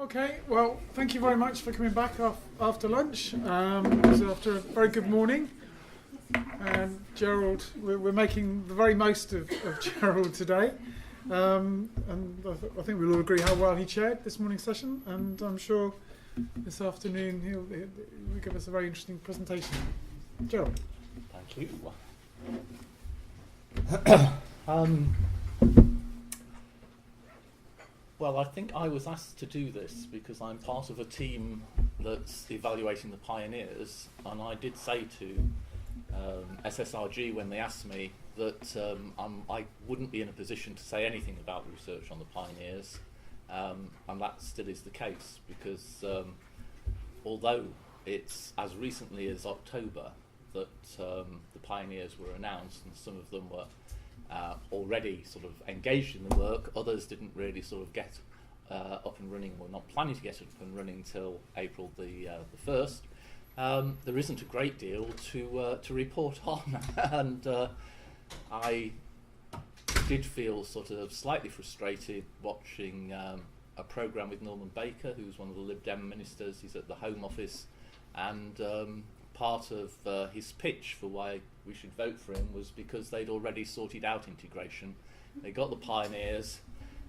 Okay, well, thank you very much for coming back after lunch. It was after a very good morning. And Gerald, we're making the very most of Gerald today. And I think we'll all agree how well he chaired this morning's session. And I'm sure this afternoon he'll give us a very interesting presentation. Gerald. Thank you. Well, I think I was asked to do this because I'm part of a team that's evaluating the pioneers, and I did say to SSRG when they asked me that I wouldn't be in a position to say anything about the research on the pioneers, and that still is the case because although it's as recently as October that the pioneers were announced, and some of them were already sort of engaged in the work, others didn't really sort of get up and running, or not planning to get up and running until April the 1st. There isn't a great deal to report on, and I did feel sort of slightly frustrated watching a programme with Norman Baker, who's one of the Lib Dem ministers. He's at the Home Office, and part of his pitch for why we should vote for him was because they'd already sorted out integration. They got the pioneers,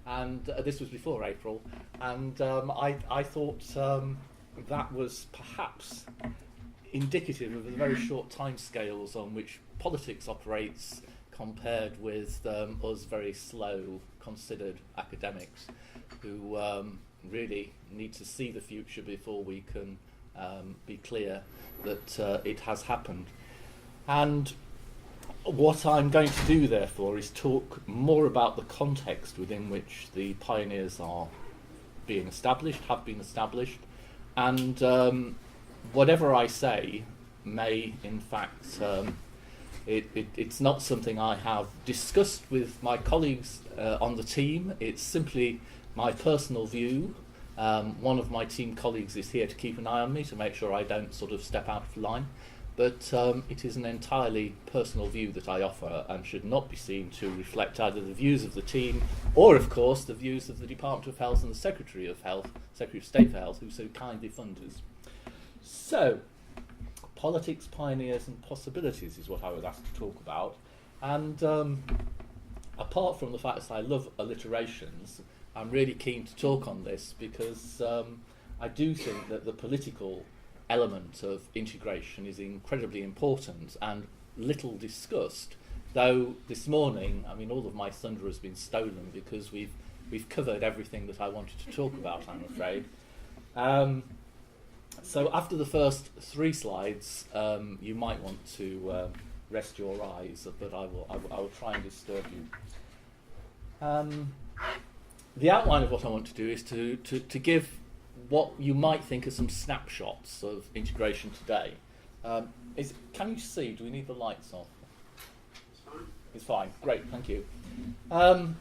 and this was before April, and I thought that was perhaps indicative of the very short timescales on which politics operates compared with us very slow, considered academics who really need to see the future before we can be clear that it has happened. And what I'm going to do, therefore, is talk more about the context within which the pioneers are being established, have been established, and whatever I say may, in fact, it's not something I have discussed with my colleagues on the team. It's simply my personal view. One of my team colleagues is here to keep an eye on me to make sure I don't sort of step out of line. But it is an entirely personal view that I offer and should not be seen to reflect either the views of the team or, of course, the views of the Department of Health and the Secretary of Health, Secretary of State for Health, who so kindly fund us. So, politics, pioneers and possibilities is what I was asked to talk about. And apart from the fact that I love alliterations, I'm really keen to talk on this because I do think that the political element of integration is incredibly important and little discussed, though this morning, I mean, all of my thunder has been stolen because we've covered everything that I wanted to talk about, I'm afraid. So after the first 3 slides, you might want to rest your eyes, but I will try and disturb you. The outline of what I want to do is to give what you might think are some snapshots of integration today. Can you see? Do we need the lights off? It's fine. Great, thank you. And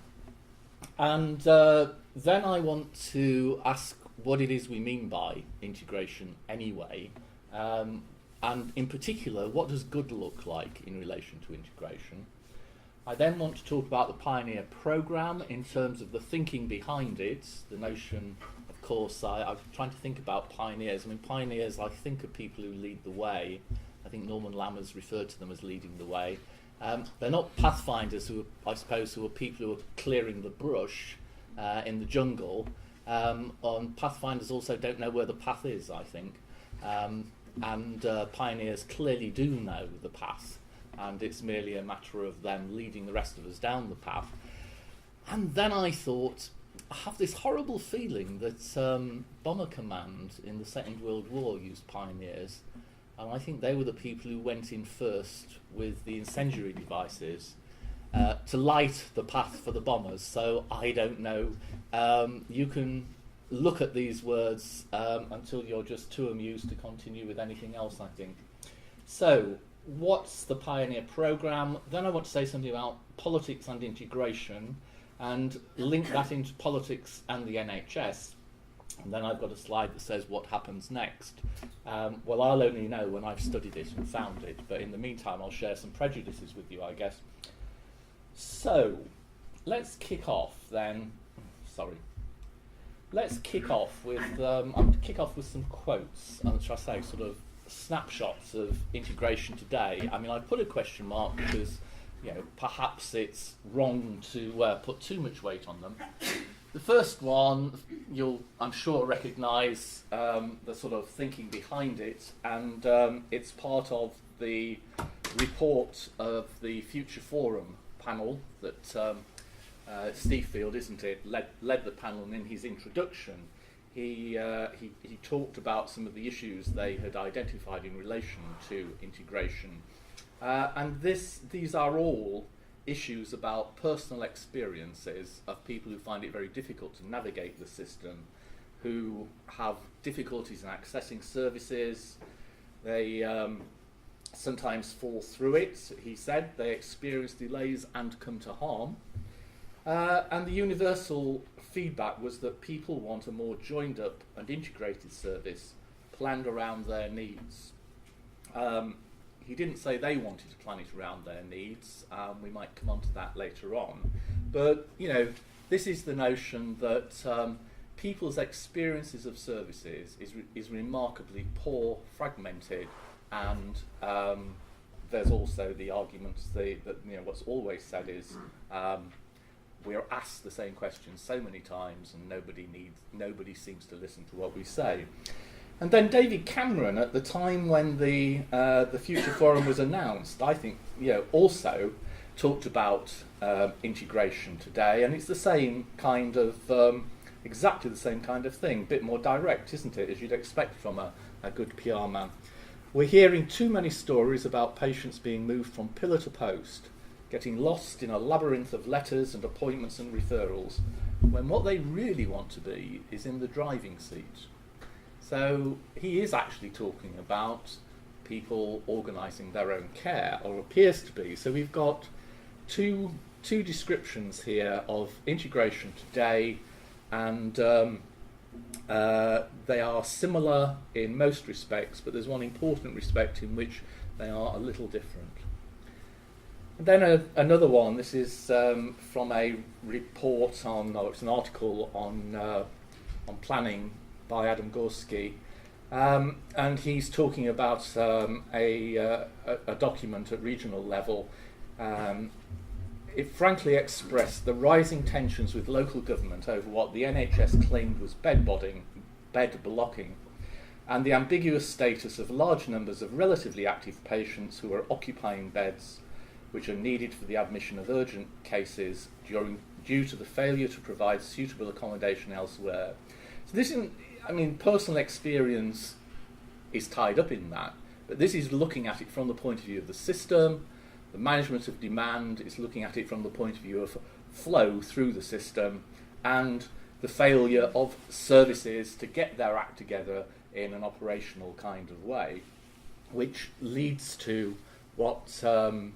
then I want to ask what it is we mean by integration anyway, and in particular, what does good look like in relation to integration? I then want to talk about the Pioneer programme in terms of the thinking behind it, the notion. Of course, I'm trying to think about pioneers. I mean, pioneers, I think, are people who lead the way. I think Norman Lammers referred to them as leading the way. They're not pathfinders, who are people who are clearing the brush in the jungle. Pathfinders also don't know where the path is, I think. And pioneers clearly do know the path, and it's merely a matter of them leading the rest of us down the path. And then I thought, I have this horrible feeling that Bomber Command in the Second World War used pioneers, and I think they were the people who went in first with the incendiary devices to light the path for the bombers. So I don't know. You can look at these words until you're just too amused to continue with anything else, I think. So, what's the Pioneer programme? Then I want to say something about politics and integration, and link that into politics and the NHS. And then I've got a slide that says what happens next. Well, I'll only know when I've studied it and found it, but in the meantime I'll share some prejudices with you, I guess. So, let's kick off then. Sorry. let's kick off with I'm going to kick off with some quotes, shall I say, sort of snapshots of integration today. I mean, I put a question mark because, perhaps it's wrong to put too much weight on them. The first one, you'll, I'm sure, recognise the sort of thinking behind it, and it's part of the report of the Future Forum panel that Steve Field, isn't it, led the panel, and in his introduction he talked about some of the issues they had identified in relation to integration. And these are all issues about personal experiences of people who find it very difficult to navigate the system, who have difficulties in accessing services. They sometimes fall through it, he said. They experience delays and come to harm. And the universal feedback was that people want a more joined up and integrated service planned around their needs. He didn't say they wanted to plan it around their needs. We might come on to that later on. But, this is the notion that people's experiences of services is remarkably poor, fragmented, and there's also the arguments that what's always said is we're asked the same questions so many times and nobody seems to listen to what we say. And then David Cameron, at the time when the Future Forum was announced, I think also talked about integration today, and it's the same kind of exactly the same kind of thing, a bit more direct, isn't it, as you'd expect from a good PR man. We're hearing too many stories about patients being moved from pillar to post, getting lost in a labyrinth of letters and appointments and referrals, when what they really want to be is in the driving seat. So he is actually talking about people organising their own care, or appears to be. So we've got two descriptions here of integration today, and they are similar in most respects, but there's one important respect in which they are a little different. And then another one, this is from a report it's an article on planning by Adam Gorski, and he's talking about a document at regional level. It frankly expressed the rising tensions with local government over what the NHS claimed was bed blocking, and the ambiguous status of large numbers of relatively active patients who are occupying beds which are needed for the admission of urgent cases due to the failure to provide suitable accommodation elsewhere. So this isn't, personal experience is tied up in that, but this is looking at it from the point of view of the system. The management of demand is looking at it from the point of view of flow through the system, and the failure of services to get their act together in an operational kind of way, which leads to what Norman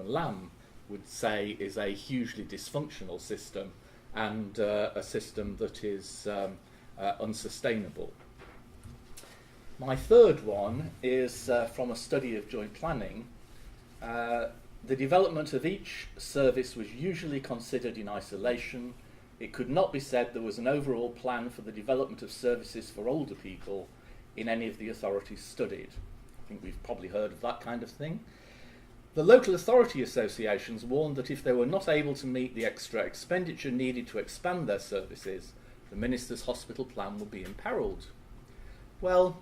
Lamb would say is a hugely dysfunctional system, and a system that is unsustainable. My third one is from a study of joint planning. The development of each service was usually considered in isolation. It could not be said there was an overall plan for the development of services for older people in any of the authorities studied. I think we've probably heard of that kind of thing. The local authority associations warned that if they were not able to meet the extra expenditure needed to expand their services, the Minister's hospital plan would be imperilled. Well,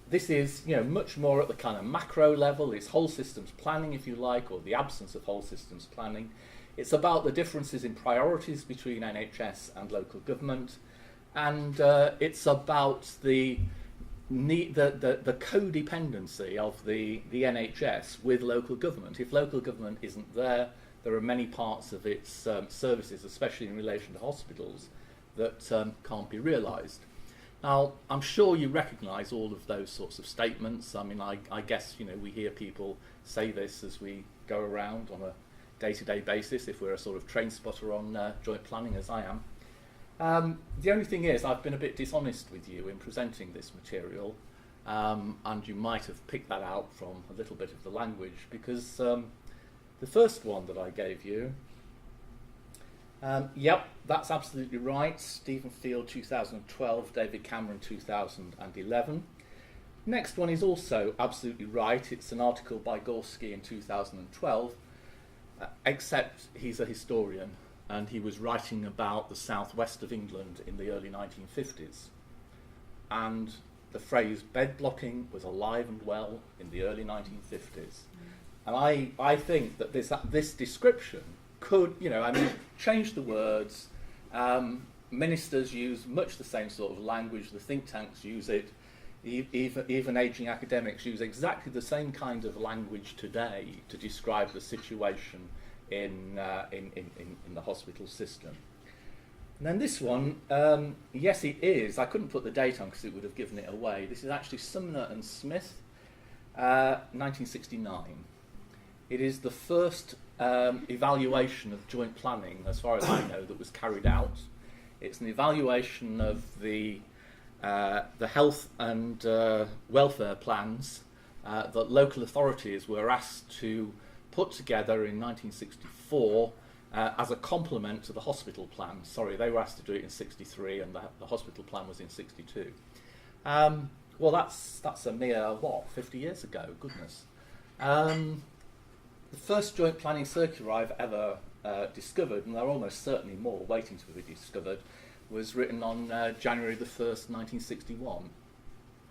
this is much more at the kind of macro level. It's whole systems planning, if you like, or the absence of whole systems planning. It's about the differences in priorities between NHS and local government, and it's about the codependency of the NHS with local government. If local government isn't there, there are many parts of its services, especially in relation to hospitals, that can't be realised. Now, I'm sure you recognise all of those sorts of statements. I guess we hear people say this as we go around on a day-to-day basis, if we're a sort of train spotter on joint planning, as I am. The only thing is, I've been a bit dishonest with you in presenting this material, and you might have picked that out from a little bit of the language, because the first one that I gave you Yep, that's absolutely right. Stephen Field 2012, David Cameron 2011. Next one is also absolutely right. It's an article by Gorski in 2012, except he's a historian and he was writing about the southwest of England in the early 1950s. And the phrase bed blocking was alive and well in the early 1950s. And I think that this description could, change the words. Ministers use much the same sort of language. The think tanks use it. Even ageing academics use exactly the same kind of language today to describe the situation in the hospital system. And then this one, yes, it is. I couldn't put the date on because it would have given it away. This is actually Sumner and Smith, 1969. It is the first evaluation of joint planning, as far as I know, that was carried out. It's an evaluation of the health and welfare plans that local authorities were asked to put together in 1964 as a complement to the hospital plan. Sorry, they were asked to do it in 63 and the hospital plan was in 62. Well, that's a mere, 50 years ago, goodness. The first joint planning circular I've ever discovered, and there are almost certainly more waiting to be discovered, was written on January the 1st, 1961.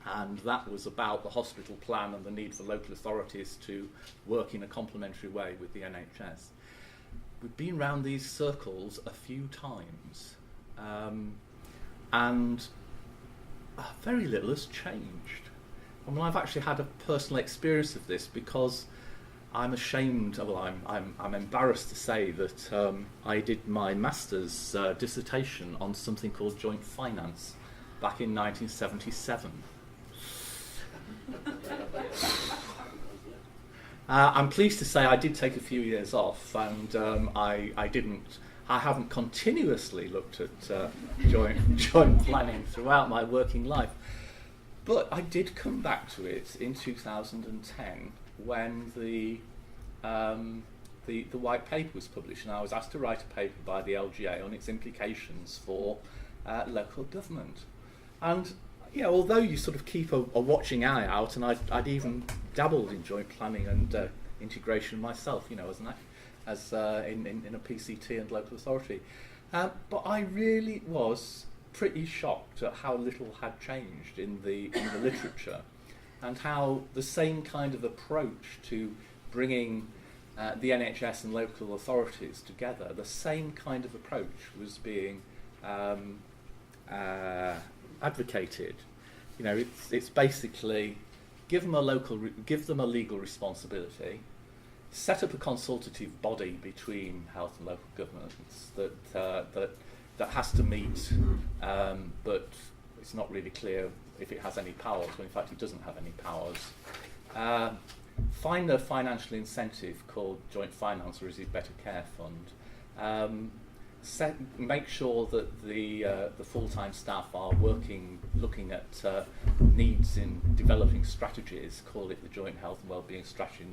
And that was about the hospital plan and the need for local authorities to work in a complementary way with the NHS. We've been round these circles a few times, and very little has changed. I mean, I've actually had a personal experience of this because I'm ashamed, I'm embarrassed to say that I did my master's dissertation on something called joint finance back in 1977. I'm pleased to say I did take a few years off, and I haven't continuously looked at joint planning throughout my working life, but I did come back to it in 2010 when the white paper was published, and I was asked to write a paper by the LGA on its implications for local government. And although you sort of keep a watching eye out, and I'd even dabbled in joint planning and integration myself, as in a PCT and local authority, but I really was pretty shocked at how little had changed in the literature, and how the same kind of approach to bringing the NHS and local authorities together, the same kind of approach was being advocated. It's basically give them a legal responsibility, set up a consultative body between health and local governments that has to meet, but it's not really clear if it has any powers. Well, in fact, it doesn't have any powers. Find a financial incentive called joint finance, or is it Better Care Fund? Make sure that the full-time staff are looking at needs in developing strategies. Call it the Joint Health and Wellbeing Strategy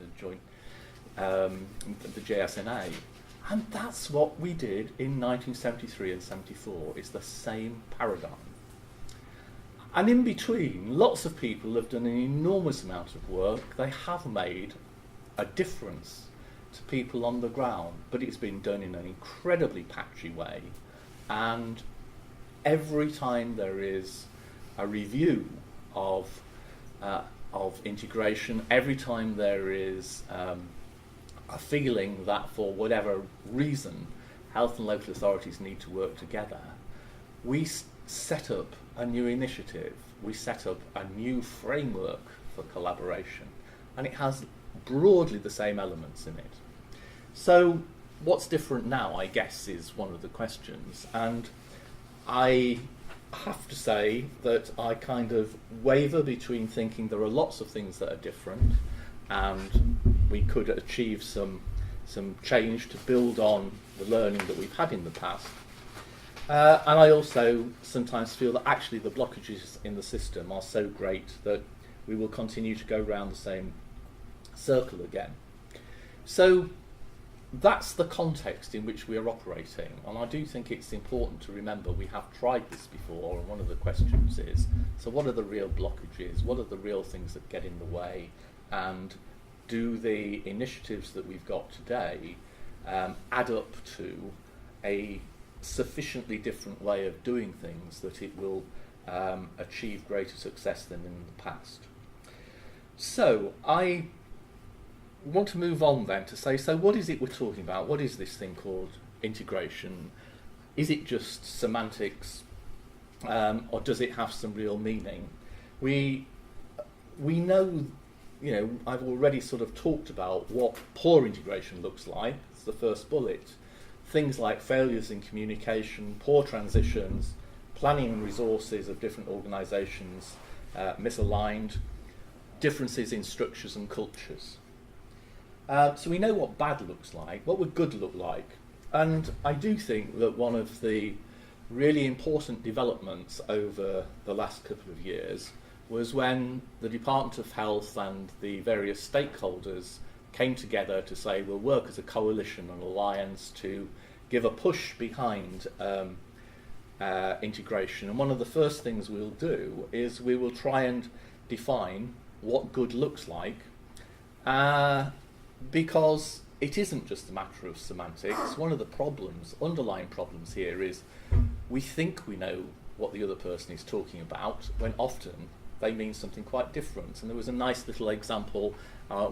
and the JSNA. And that's what we did in 1973 and 74. It's the same paradigm. And in between, lots of people have done an enormous amount of work. They have made a difference to people on the ground, but it's been done in an incredibly patchy way. And every time there is a review of integration, every time there is a feeling that for whatever reason health and local authorities need to work together, we set up a new initiative, we set up a new framework for collaboration, and it has broadly the same elements in it. So what's different now, I guess, is one of the questions, and I have to say that I kind of waver between thinking there are lots of things that are different and we could achieve some change to build on the learning that we've had in the past. And I also sometimes feel that actually the blockages in the system are so great that we will continue to go round the same circle again. So that's the context in which we are operating, and I do think it's important to remember we have tried this before, and one of the questions is, so what are the real blockages, what are the real things that get in the way, and do the initiatives that we've got today add up to a sufficiently different way of doing things that it will achieve greater success than in the past. So I want to move on then to say, so what is it we're talking about? What is this thing called integration? Is it just semantics, or does it have some real meaning? We know, I've already sort of talked about what poor integration looks like. It's the first bullet. Things like failures in communication, poor transitions, planning and resources of different organisations misaligned, differences in structures and cultures. So we know what bad looks like, what would good look like. And I do think that one of the really important developments over the last couple of years was when the Department of Health and the various stakeholders came together to say we'll work as a coalition and alliance to give a push behind integration. And one of the first things we'll do is we will try and define what good looks like, because it isn't just a matter of semantics. One of the underlying problems here is we think we know what the other person is talking about when often they mean something quite different. And there was a nice little example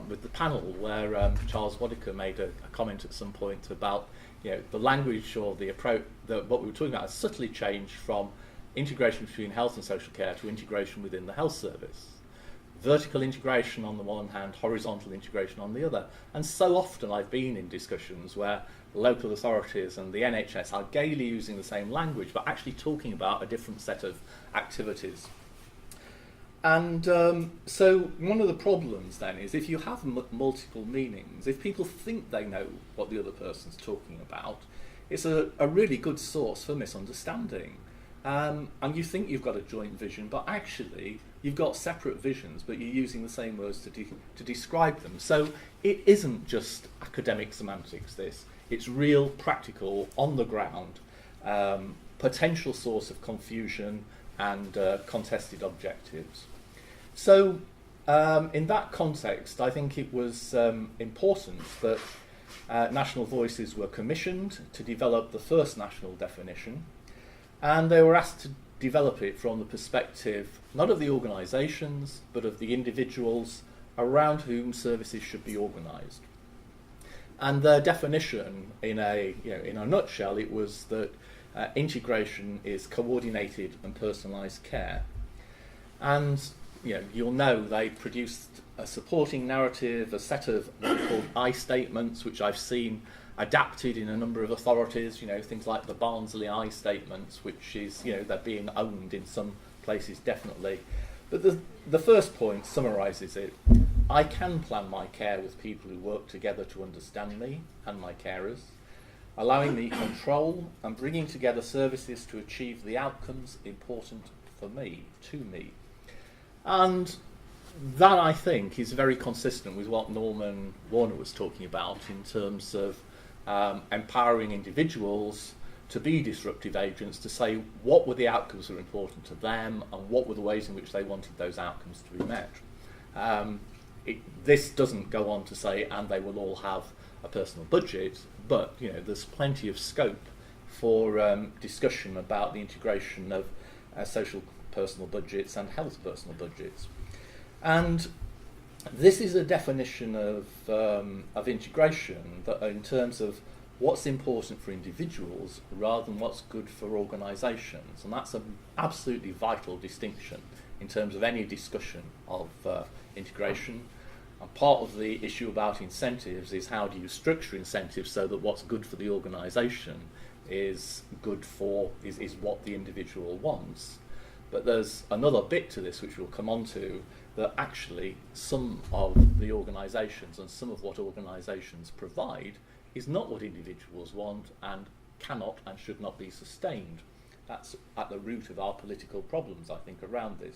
with the panel where Charles Wadicker made a comment at some point about the language or the approach, what we were talking about has subtly changed from integration between health and social care to integration within the health service. Vertical integration on the one hand, horizontal integration on the other. And so often I've been in discussions where local authorities and the NHS are gaily using the same language but actually talking about a different set of activities. And so one of the problems then is if you have multiple meanings, if people think they know what the other person's talking about, it's a really good source for misunderstanding. And you think you've got a joint vision, but actually you've got separate visions, but you're using the same words to describe them. So it isn't just academic semantics, this. It's real, practical, on the ground, potential source of confusion and contested objectives. So in that context, I think it was important that national voices were commissioned to develop the first national definition, and they were asked to develop it from the perspective not of the organisations but of the individuals around whom services should be organised. And their definition, in a nutshell, it was that integration is coordinated and personalised care. And you'll know they produced a supporting narrative, a set of what are called I statements, which I've seen adapted in a number of authorities, things like the Bardsley I statements, which is, they're being owned in some places definitely. But the first point summarises it. I can plan my care with people who work together to understand me and my carers, allowing me control and bringing together services to achieve the outcomes important for me, to me. And that, I think, is very consistent with what Norman Warner was talking about in terms of empowering individuals to be disruptive agents, to say what were the outcomes that were important to them and what were the ways in which they wanted those outcomes to be met. This doesn't go on to say, and they will all have a personal budget, but there's plenty of scope for discussion about the integration of social personal budgets and health personal budgets. And this is a definition of integration that, in terms of what's important for individuals rather than what's good for organisations. And that's an absolutely vital distinction in terms of any discussion of integration. And part of the issue about incentives is how do you structure incentives so that what's good for the organisation is good for, is what the individual wants. But there's another bit to this which we'll come on to, that actually some of the organisations and some of what organisations provide is not what individuals want and cannot and should not be sustained. That's at the root of our political problems, I think, around this.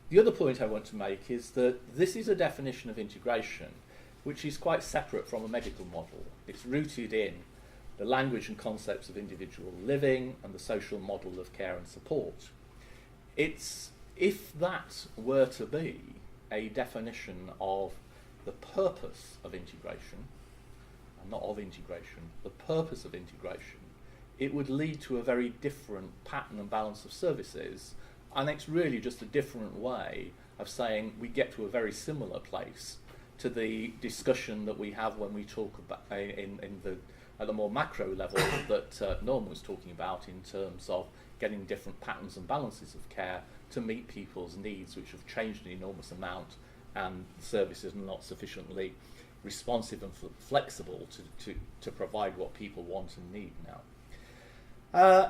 The other point I want to make is that this is a definition of integration which is quite separate from a medical model. It's rooted in the language and concepts of individual living and the social model of care and support. If that were to be a definition of the purpose of integration, and not of integration, the purpose of integration, it would lead to a very different pattern and balance of services, and it's really just a different way of saying we get to a very similar place to the discussion that we have when we talk about at the more macro level that Norm was talking about in terms of getting different patterns and balances of care to meet people's needs, which have changed an enormous amount, and services are not sufficiently responsive and flexible to provide what people want and need now.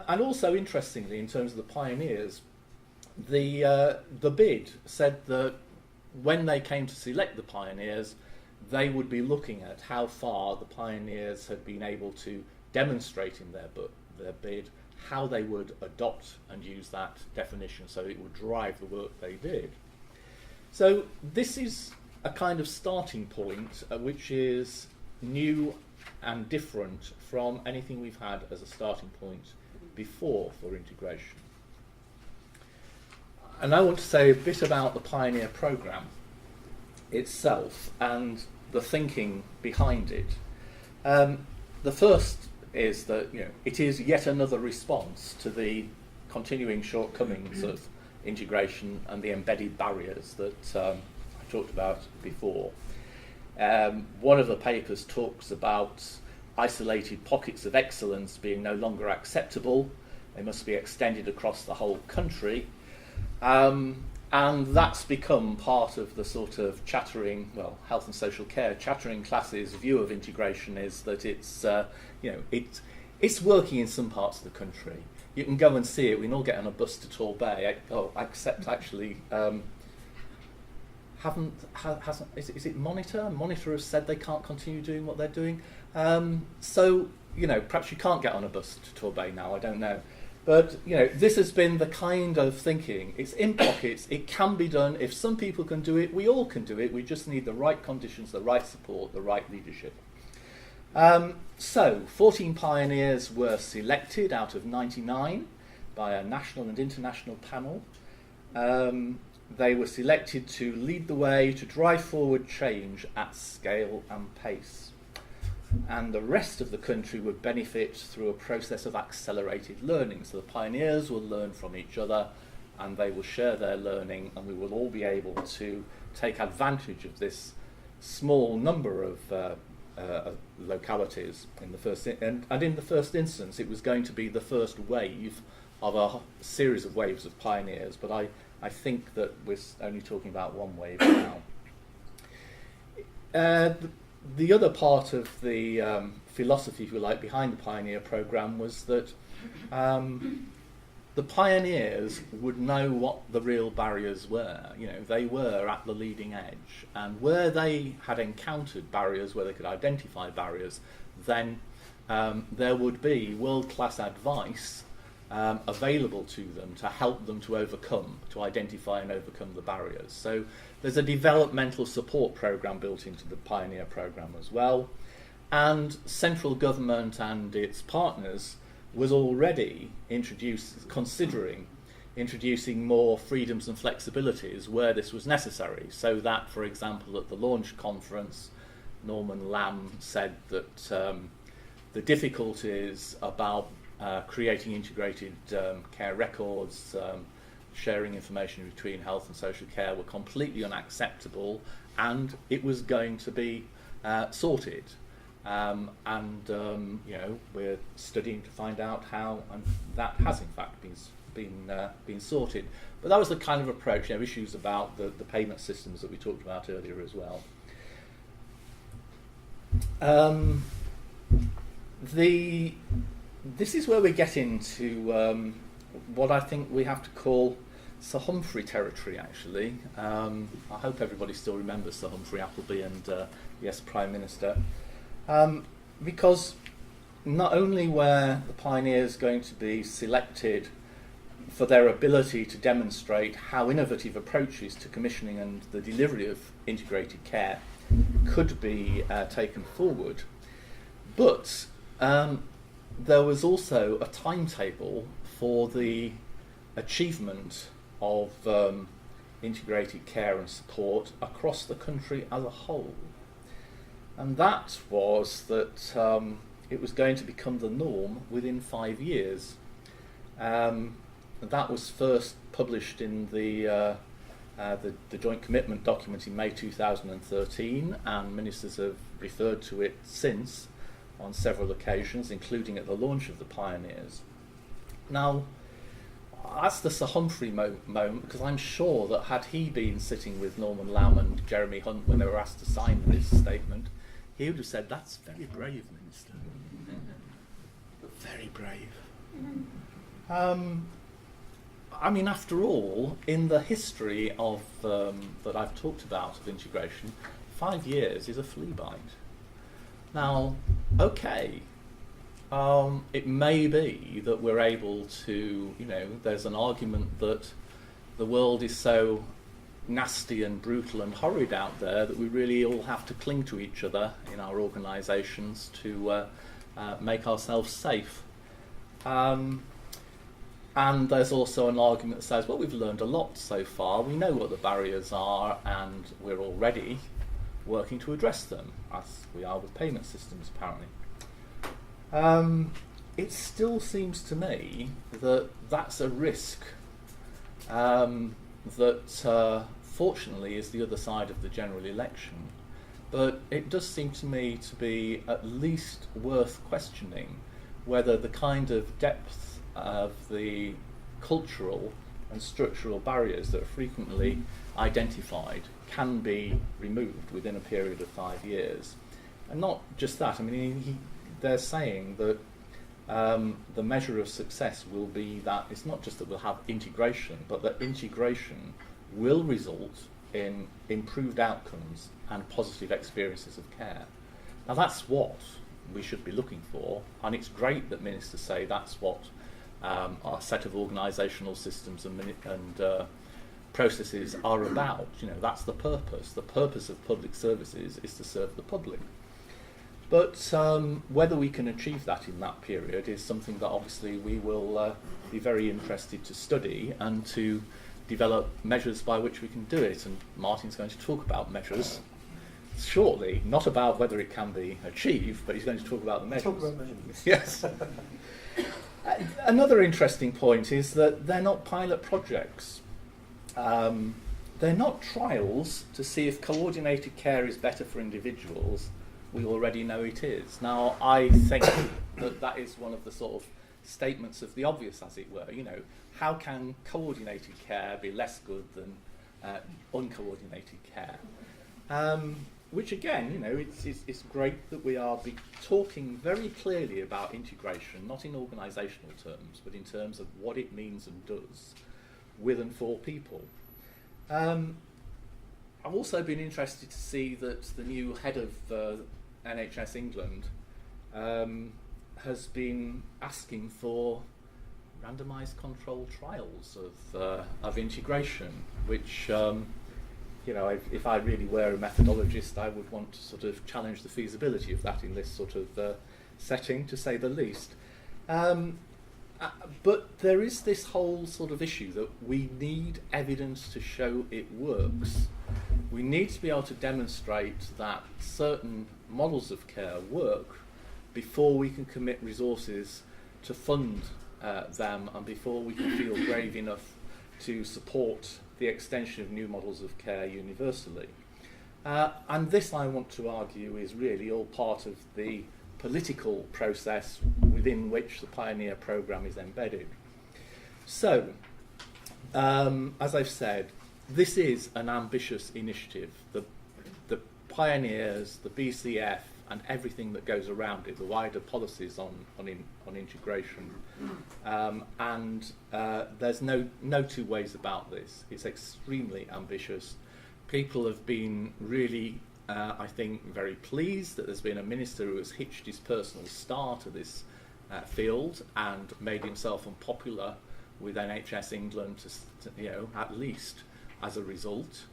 And also, interestingly, in terms of the pioneers, the bid said that when they came to select the pioneers, they would be looking at how far the pioneers had been able to demonstrate in their bid how they would adopt and use that definition so it would drive the work they did. So this is a kind of starting point which is new and different from anything we've had as a starting point before for integration. And I want to say a bit about the Pioneer programme itself and the thinking behind it. The first is that it is yet another response to the continuing shortcomings of integration and the embedded barriers that I talked about before. One of the papers talks about isolated pockets of excellence being no longer acceptable. They must be extended across the whole country. And that's become part of the sort of chattering, health and social care, chattering classes' view of integration is that it's working in some parts of the country. You can go and see it. We can all get on a bus to Torbay. Except actually, is it Monitor? Monitor has said they can't continue doing what they're doing. So perhaps you can't get on a bus to Torbay now. I don't know. But this has been the kind of thinking. It's in pockets. It can be done. If some people can do it, we all can do it. We just need the right conditions, the right support, the right leadership. So 14 pioneers were selected out of 99 by a national and international panel. They were selected to lead the way to drive forward change at scale and pace. And the rest of the country would benefit through a process of accelerated learning. So the pioneers will learn from each other and they will share their learning, and we will all be able to take advantage of this small number of localities in the first and in the first instance it was going to be the first wave of a series of waves of pioneers, but I think that we're only talking about one wave now. The other part of the philosophy, if you like, behind the Pioneer programme was that the pioneers would know what the real barriers were. They were at the leading edge, and where they had encountered barriers, where they could identify barriers, then there would be world-class advice available to them to help them to identify and overcome the barriers. So there's a developmental support programme built into the Pioneer programme as well, and central government and its partners was already considering introducing more freedoms and flexibilities where this was necessary, so that, for example, at the launch conference, Norman Lamb said that the difficulties about creating integrated care records, sharing information between health and social care were completely unacceptable, and it was going to be sorted. We're studying to find out how, and that has in fact been sorted. But that was the kind of approach. Issues about the payment systems that we talked about earlier as well. This is where we get into what I think we have to call Sir Humphrey territory, actually. I hope everybody still remembers Sir Humphrey Appleby and, yes, Prime Minister. Because not only were the pioneers going to be selected for their ability to demonstrate how innovative approaches to commissioning and the delivery of integrated care could be taken forward. But there was also a timetable for the achievement of integrated care and support across the country as a whole. And that was that it was going to become the norm within 5 years. That was first published in the Joint Commitment document in May 2013, and ministers have referred to it since on several occasions, including at the launch of the Pioneers. Now, that's the Sir Humphrey moment, because I'm sure that had he been sitting with Norman Lamb and Jeremy Hunt when they were asked to sign this statement, he would have said, "That's very brave, Minister. Very brave." I mean, after all, in the history of that I've talked about of integration, 5 years is a flea bite. Now, okay, it may be that we're able to, there's an argument that the world is so nasty and brutal and horrid out there that we really all have to cling to each other in our organisations to make ourselves safe. And there's also an argument that says, well, we've learned a lot so far, we know what the barriers are, and we're already working to address them, as we are with payment systems, apparently. It still seems to me that that's a risk that fortunately is the other side of the general election, but it does seem to me to be at least worth questioning whether the kind of depth of the cultural and structural barriers that are frequently identified can be removed within a period of 5 years. And not just that, I mean, they're saying that the measure of success will be that it's not just that we'll have integration, but that integration will result in improved outcomes and positive experiences of care. Now that's what we should be looking for, and it's great that ministers say that's what our set of organisational systems and processes are about. That's the purpose. The purpose of public services is to serve the public. But whether we can achieve that in that period is something that obviously we will be very interested to study and to develop measures by which we can do it. And Martin's going to talk about measures shortly, not about whether it can be achieved, but he's going to talk about the measures. Talk about measures. Yes. Another interesting point is that they're not pilot projects. They're not trials to see if coordinated care is better for individuals. We already know it is. Now, I think that is one of the sort of statements of the obvious, as it were. How can coordinated care be less good than uncoordinated care? Which again, it's great that we are talking very clearly about integration, not in organisational terms, but in terms of what it means and does with and for people. I've also been interested to see that the new head of NHS England has been asking for randomised controlled trials of integration, which if I really were a methodologist, I would want to sort of challenge the feasibility of that in this sort of setting, to say the least. But there is this whole sort of issue that we need evidence to show it works. We need to be able to demonstrate that certain models of care work before we can commit resources to fund them, and before we can feel brave enough to support the extension of new models of care universally. And this, I want to argue, is really all part of the political process within which the Pioneer programme is embedded. So, as I've said, this is an ambitious initiative. The Pioneers, the BCF, and everything that goes around it, the wider policies on integration. And there's no two ways about this. It's extremely ambitious. People have been really, I think, very pleased that there's been a minister who has hitched his personal star to this field and made himself unpopular with NHS England, at least as a result.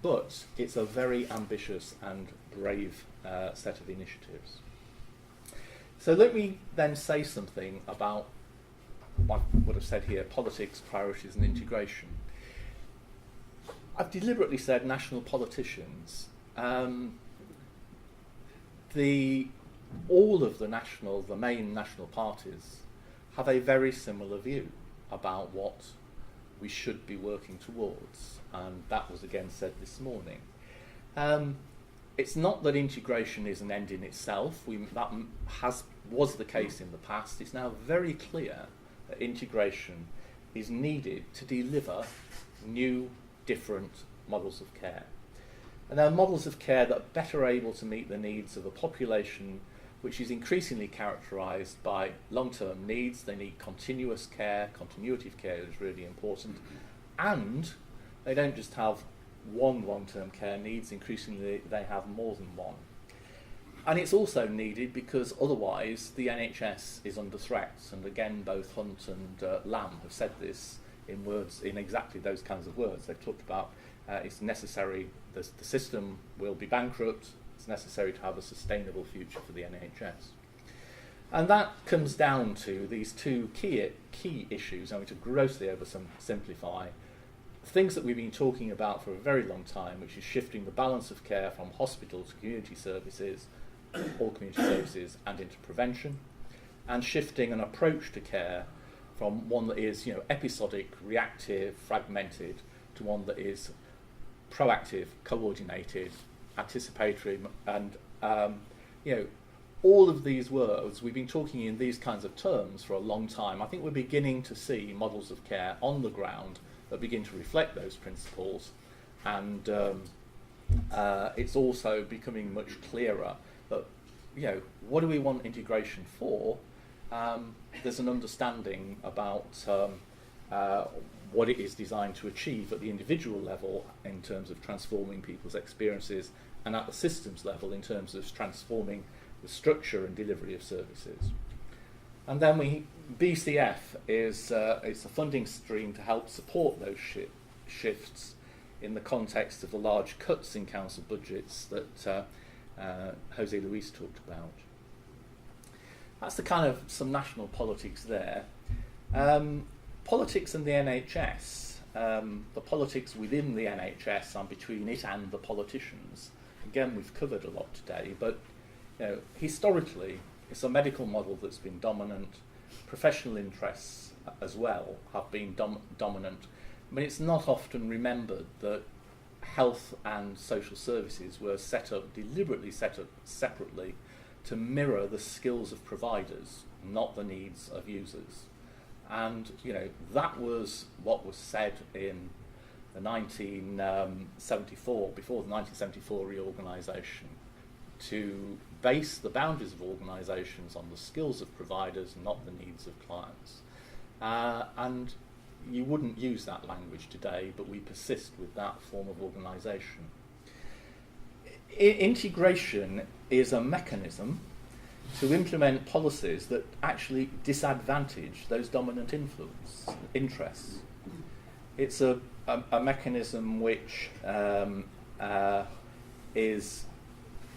but it's a very ambitious and brave set of initiatives. So let me then say something about what I would have said here: politics, priorities and integration. I've deliberately said national politicians. All of the main national parties have a very similar view about what we should be working towards, and that was again said this morning. It's not that integration is an end in itself. Was the case in the past. It's now very clear that integration is needed to deliver new, different models of care. And they're models of care that are better able to meet the needs of a population which is increasingly characterised by long-term needs. They need continuous care. Continuity of care is really important. And they don't just have one long-term care needs, increasingly they have more than one. And it's also needed because otherwise the NHS is under threat. And again, both Hunt and Lamb have said this in exactly those kinds of words. They've talked about it's necessary, the system will be bankrupt, it's necessary to have a sustainable future for the NHS. And that comes down to these two key issues. I'm going to grossly oversimplify things that we've been talking about for a very long time, which is shifting the balance of care from hospital to community services, all community services, and into prevention, and shifting an approach to care from one that is, episodic, reactive, fragmented, to one that is proactive, coordinated, anticipatory, and all of these words, we've been talking in these kinds of terms for a long time. I think we're beginning to see models of care on the ground that begin to reflect those principles, and it's also becoming much clearer that, what do we want integration for? There's an understanding about what it is designed to achieve at the individual level in terms of transforming people's experiences, and at the systems level in terms of transforming the structure and delivery of services. And then BCF is it's a funding stream to help support those shifts in the context of the large cuts in council budgets that Jose Luis talked about. That's the kind of some national politics there. Politics and the NHS, the politics within the NHS and between it and the politicians. Again, we've covered a lot today, but historically, it's a medical model that's been dominant. Professional interests as well have been dominant. I mean, it's not often remembered that health and social services were deliberately set up separately to mirror the skills of providers, not the needs of users. And that was what was said in the 1974, before the 1974 reorganisation, to base the boundaries of organisations on the skills of providers, not the needs of clients. And you wouldn't use that language today, but we persist with that form of organisation. Integration is a mechanism to implement policies that actually disadvantage those dominant interests. It's a mechanism which is,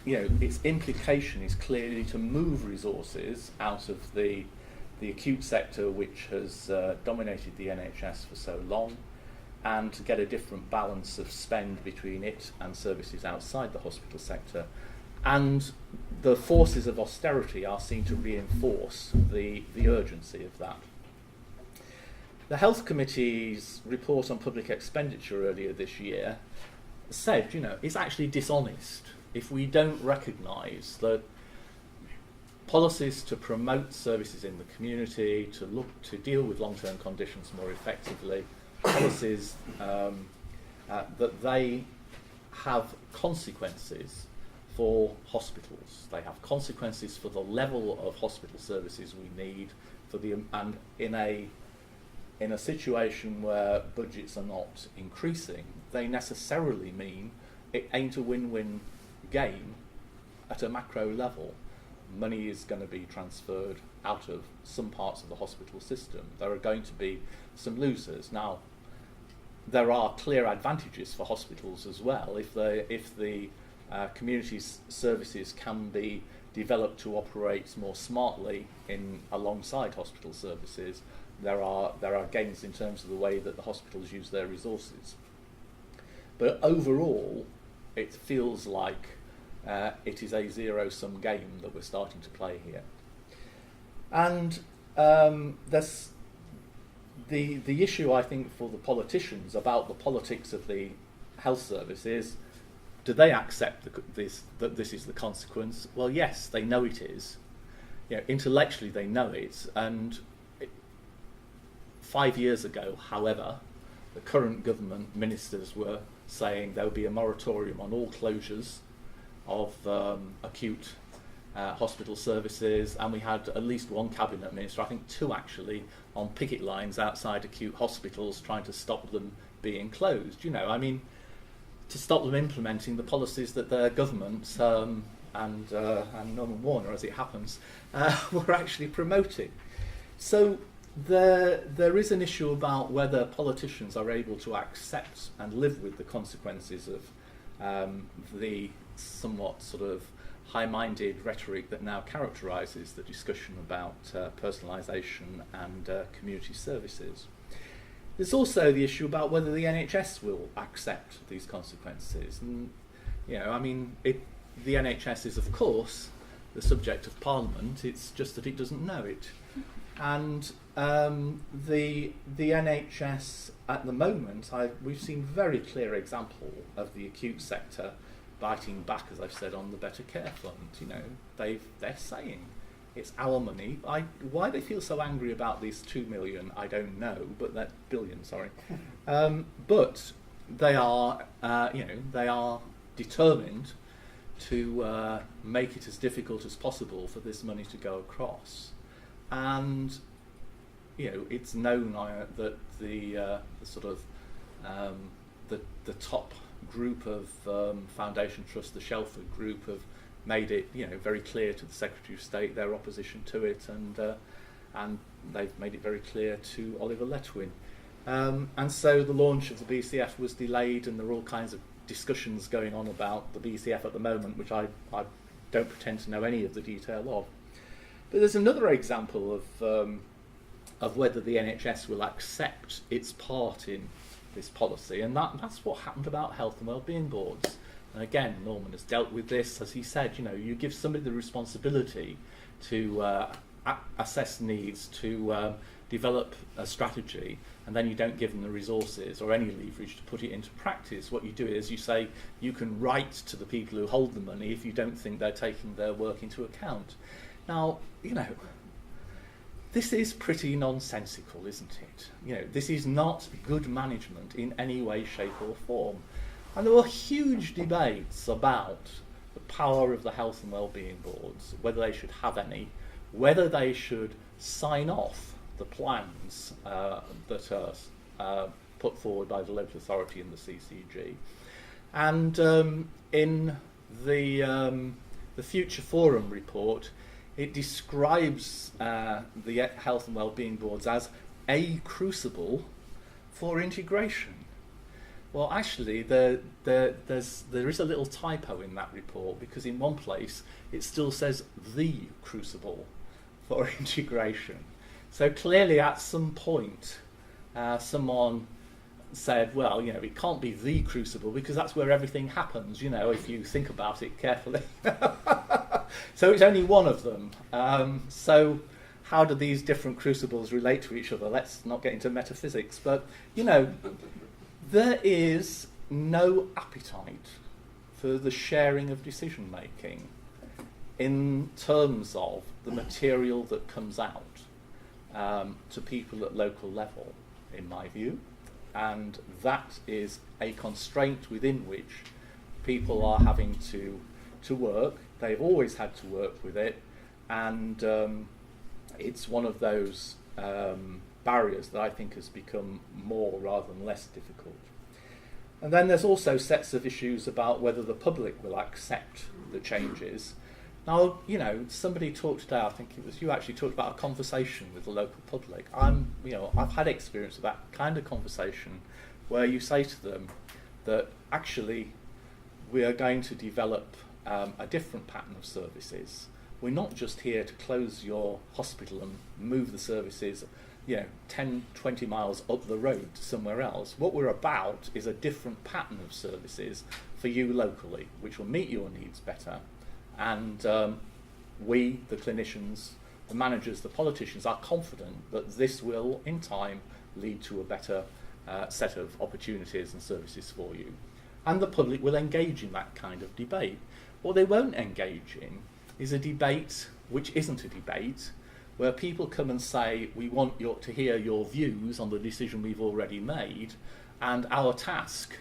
its implication is clearly to move resources out of the acute sector, which has dominated the NHS for so long, and to get a different balance of spend between it and services outside the hospital sector. And the forces of austerity are seen to reinforce the urgency of that. The Health Committee's report on public expenditure earlier this year said, it's actually dishonest if we don't recognise that policies to promote services in the community, to deal with long-term conditions more effectively, policies that they have consequences for hospitals. They have consequences for the level of hospital services we need, and in a situation where budgets are not increasing, they necessarily mean it ain't a win-win game at a macro level. Money is going to be transferred out of some parts of the hospital system. There are going to be some losers. Now, there are clear advantages for hospitals as well if the community services can be developed to operate more smartly alongside hospital services. There are gains in terms of the way that the hospitals use their resources. But overall, it feels like it is a zero-sum game that we're starting to play here. And there's the issue, I think, for the politicians about the politics of the health service is, do they accept that this is the consequence? Well, yes, they know it is. Intellectually they know it. And 5 years ago, however, the current government ministers were saying there would be a moratorium on all closures of acute hospital services, and we had at least one cabinet minister, I think two actually, on picket lines outside acute hospitals trying to stop them being closed. To stop them implementing the policies that their government and Norman Warner, as it happens, were actually promoting. So there is an issue about whether politicians are able to accept and live with the consequences of the somewhat sort of high-minded rhetoric that now characterises the discussion about personalisation and community services. There's also the issue about whether the NHS will accept these consequences. And, the NHS is, of course, the subject of Parliament. It's just that it doesn't know it. And the NHS at the moment, we've seen very clear example of the acute sector biting back, as I've said, on the Better Care Fund. They're saying it's our money. Why they feel so angry about these 2 million, I don't know, but that billion, sorry. But they are, they are determined to make it as difficult as possible for this money to go across. And it's known that the sort of the top group of Foundation Trust, the Shelford Group, have made it very clear to the Secretary of State their opposition to it, and they've made it very clear to Oliver Letwin. And so the launch of the BCF was delayed, and there are all kinds of discussions going on about the BCF at the moment, which I don't pretend to know any of the detail of. But there's another example of whether the NHS will accept its part in this policy, and that's what happened about health and wellbeing boards. And again, Norman has dealt with this, as he said, you give somebody the responsibility to assess needs, to develop a strategy, and then you don't give them the resources or any leverage to put it into practice. What you do is you say you can write to the people who hold the money if you don't think they're taking their work into account. Now, this is pretty nonsensical, isn't it? This is not good management in any way, shape or form. And there were huge debates about the power of the health and wellbeing boards, whether they should have any, whether they should sign off the plans that are put forward by the local authority and the CCG. And in the Future Forum report, it describes the health and wellbeing boards as a crucible for integration. Well, actually, there is a little typo in that report, because in one place it still says the crucible for integration. So clearly, at some point, someone said, well, it can't be the crucible because that's where everything happens, if you think about it carefully. So it's only one of them. So how do these different crucibles relate to each other? Let's not get into metaphysics. But, there is no appetite for the sharing of decision making in terms of the material that comes out to people at local level, in my view. And that is a constraint within which people are having to work. They've always had to work with it, and it's one of those barriers that I think has become more rather than less difficult. And then there's also sets of issues about whether the public will accept the changes. Now, somebody talked today, I think it was you actually talked about a conversation with the local public. I've had experience of that kind of conversation where you say to them that actually we are going to develop a different pattern of services. We're not just here to close your hospital and move the services 10, 20 miles up the road to somewhere else. What we're about is a different pattern of services for you locally, which will meet your needs better. And we, the clinicians, the managers, the politicians, are confident that this will, in time, lead to a better set of opportunities and services for you. And the public will engage in that kind of debate. What they won't engage in is a debate which isn't a debate, where people come and say, we want to hear your views on the decision we've already made, and our task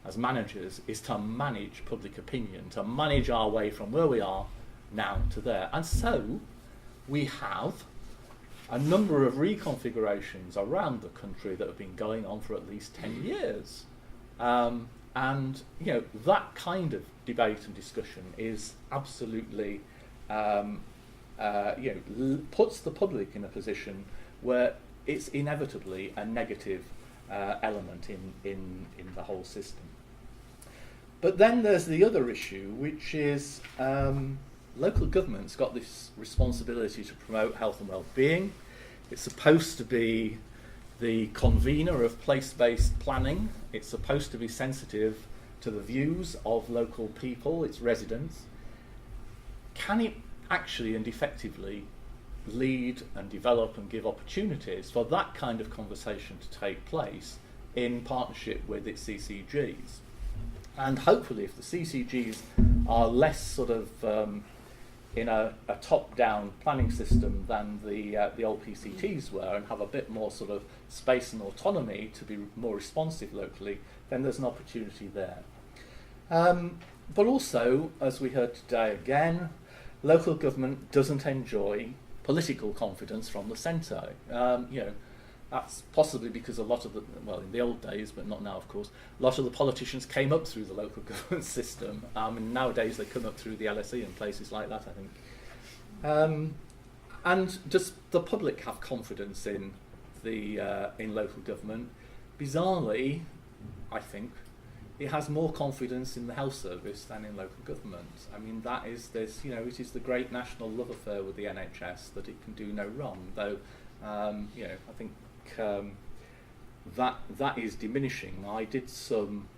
as managers is to manage public opinion, to manage our way from where we are now to there. And so we have a number of reconfigurations around the country that have been going on for at least 10 years. And that kind of debate and discussion is absolutely puts the public in a position where it's inevitably a negative element in the whole system. But then there's the other issue, which is local government's got this responsibility to promote health and well-being. It's supposed to be the convener of place-based planning. It's supposed to be sensitive to the views of local people, its residents. Can it actually and effectively lead and develop and give opportunities for that kind of conversation to take place in partnership with its CCGs? And hopefully, if the CCGs are less sort of in a top-down planning system than the old PCTs were, and have a bit more sort of space and autonomy to be more responsive locally, then there's an opportunity there. But also, as we heard today again, local government doesn't enjoy political confidence from the centre. That's possibly because a lot of in the old days, but not now, of course, a lot of the politicians came up through the local government system, and nowadays they come up through the LSE and places like that, I think. And does the public have confidence in local government? Bizarrely, I think, it has more confidence in the health service than in local government. I mean, it is the great national love affair with the NHS that it can do no wrong, though, I think that is diminishing. I did some,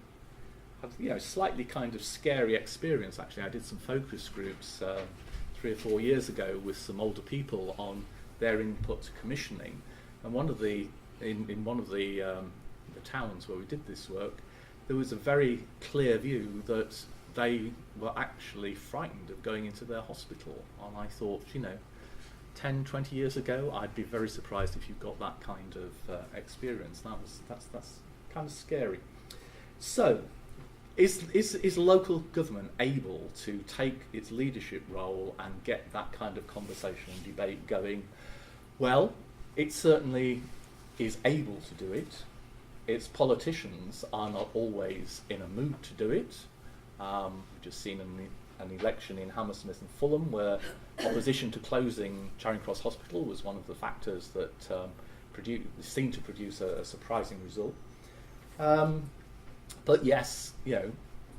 slightly kind of scary experience, actually. I did some focus groups 3 or 4 years ago with some older people on their input to commissioning, and in one of the towns where we did this work, there was a very clear view that they were actually frightened of going into their hospital. And I thought, 10, 20 years ago, I'd be very surprised if you got that kind of experience. That's kind of scary. So, is local government able to take its leadership role and get that kind of conversation and debate going? Well, it certainly is able to do it. Its politicians are not always in a mood to do it. We've just seen an election in Hammersmith and Fulham where opposition to closing Charing Cross Hospital was one of the factors that seemed to produce a surprising result. But yes,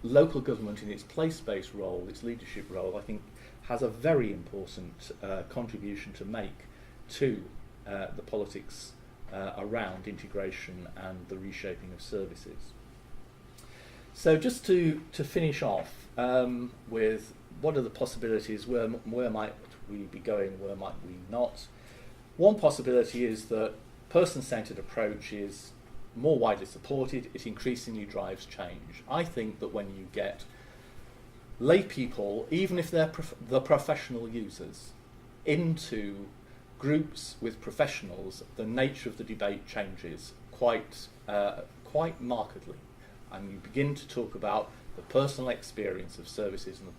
local government in its place-based role, its leadership role, I think has a very important contribution to make to the politics around integration and the reshaping of services. So just to finish off with what are the possibilities, where might we be going, where might we not? One possibility is that person-centred approach is more widely supported, it increasingly drives change. I think that when you get lay people, even if they're the professional users, into groups with professionals, the nature of the debate changes quite markedly, and you begin to talk about the personal experience of services and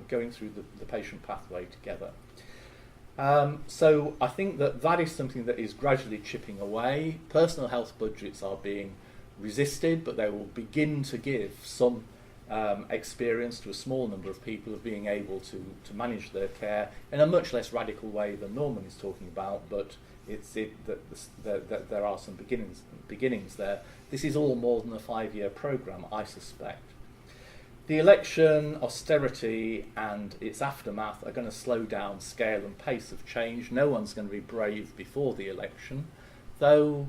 going through the patient pathway together. So I think that is something that is gradually chipping away. Personal health budgets are being resisted, but they will begin to give some experience to a small number of people of being able to manage their care in a much less radical way than Norman is talking about, but that there are some beginnings there. This is all more than a 5-year programme, I suspect. The election, austerity and its aftermath are going to slow down scale and pace of change. No one's going to be brave before the election, though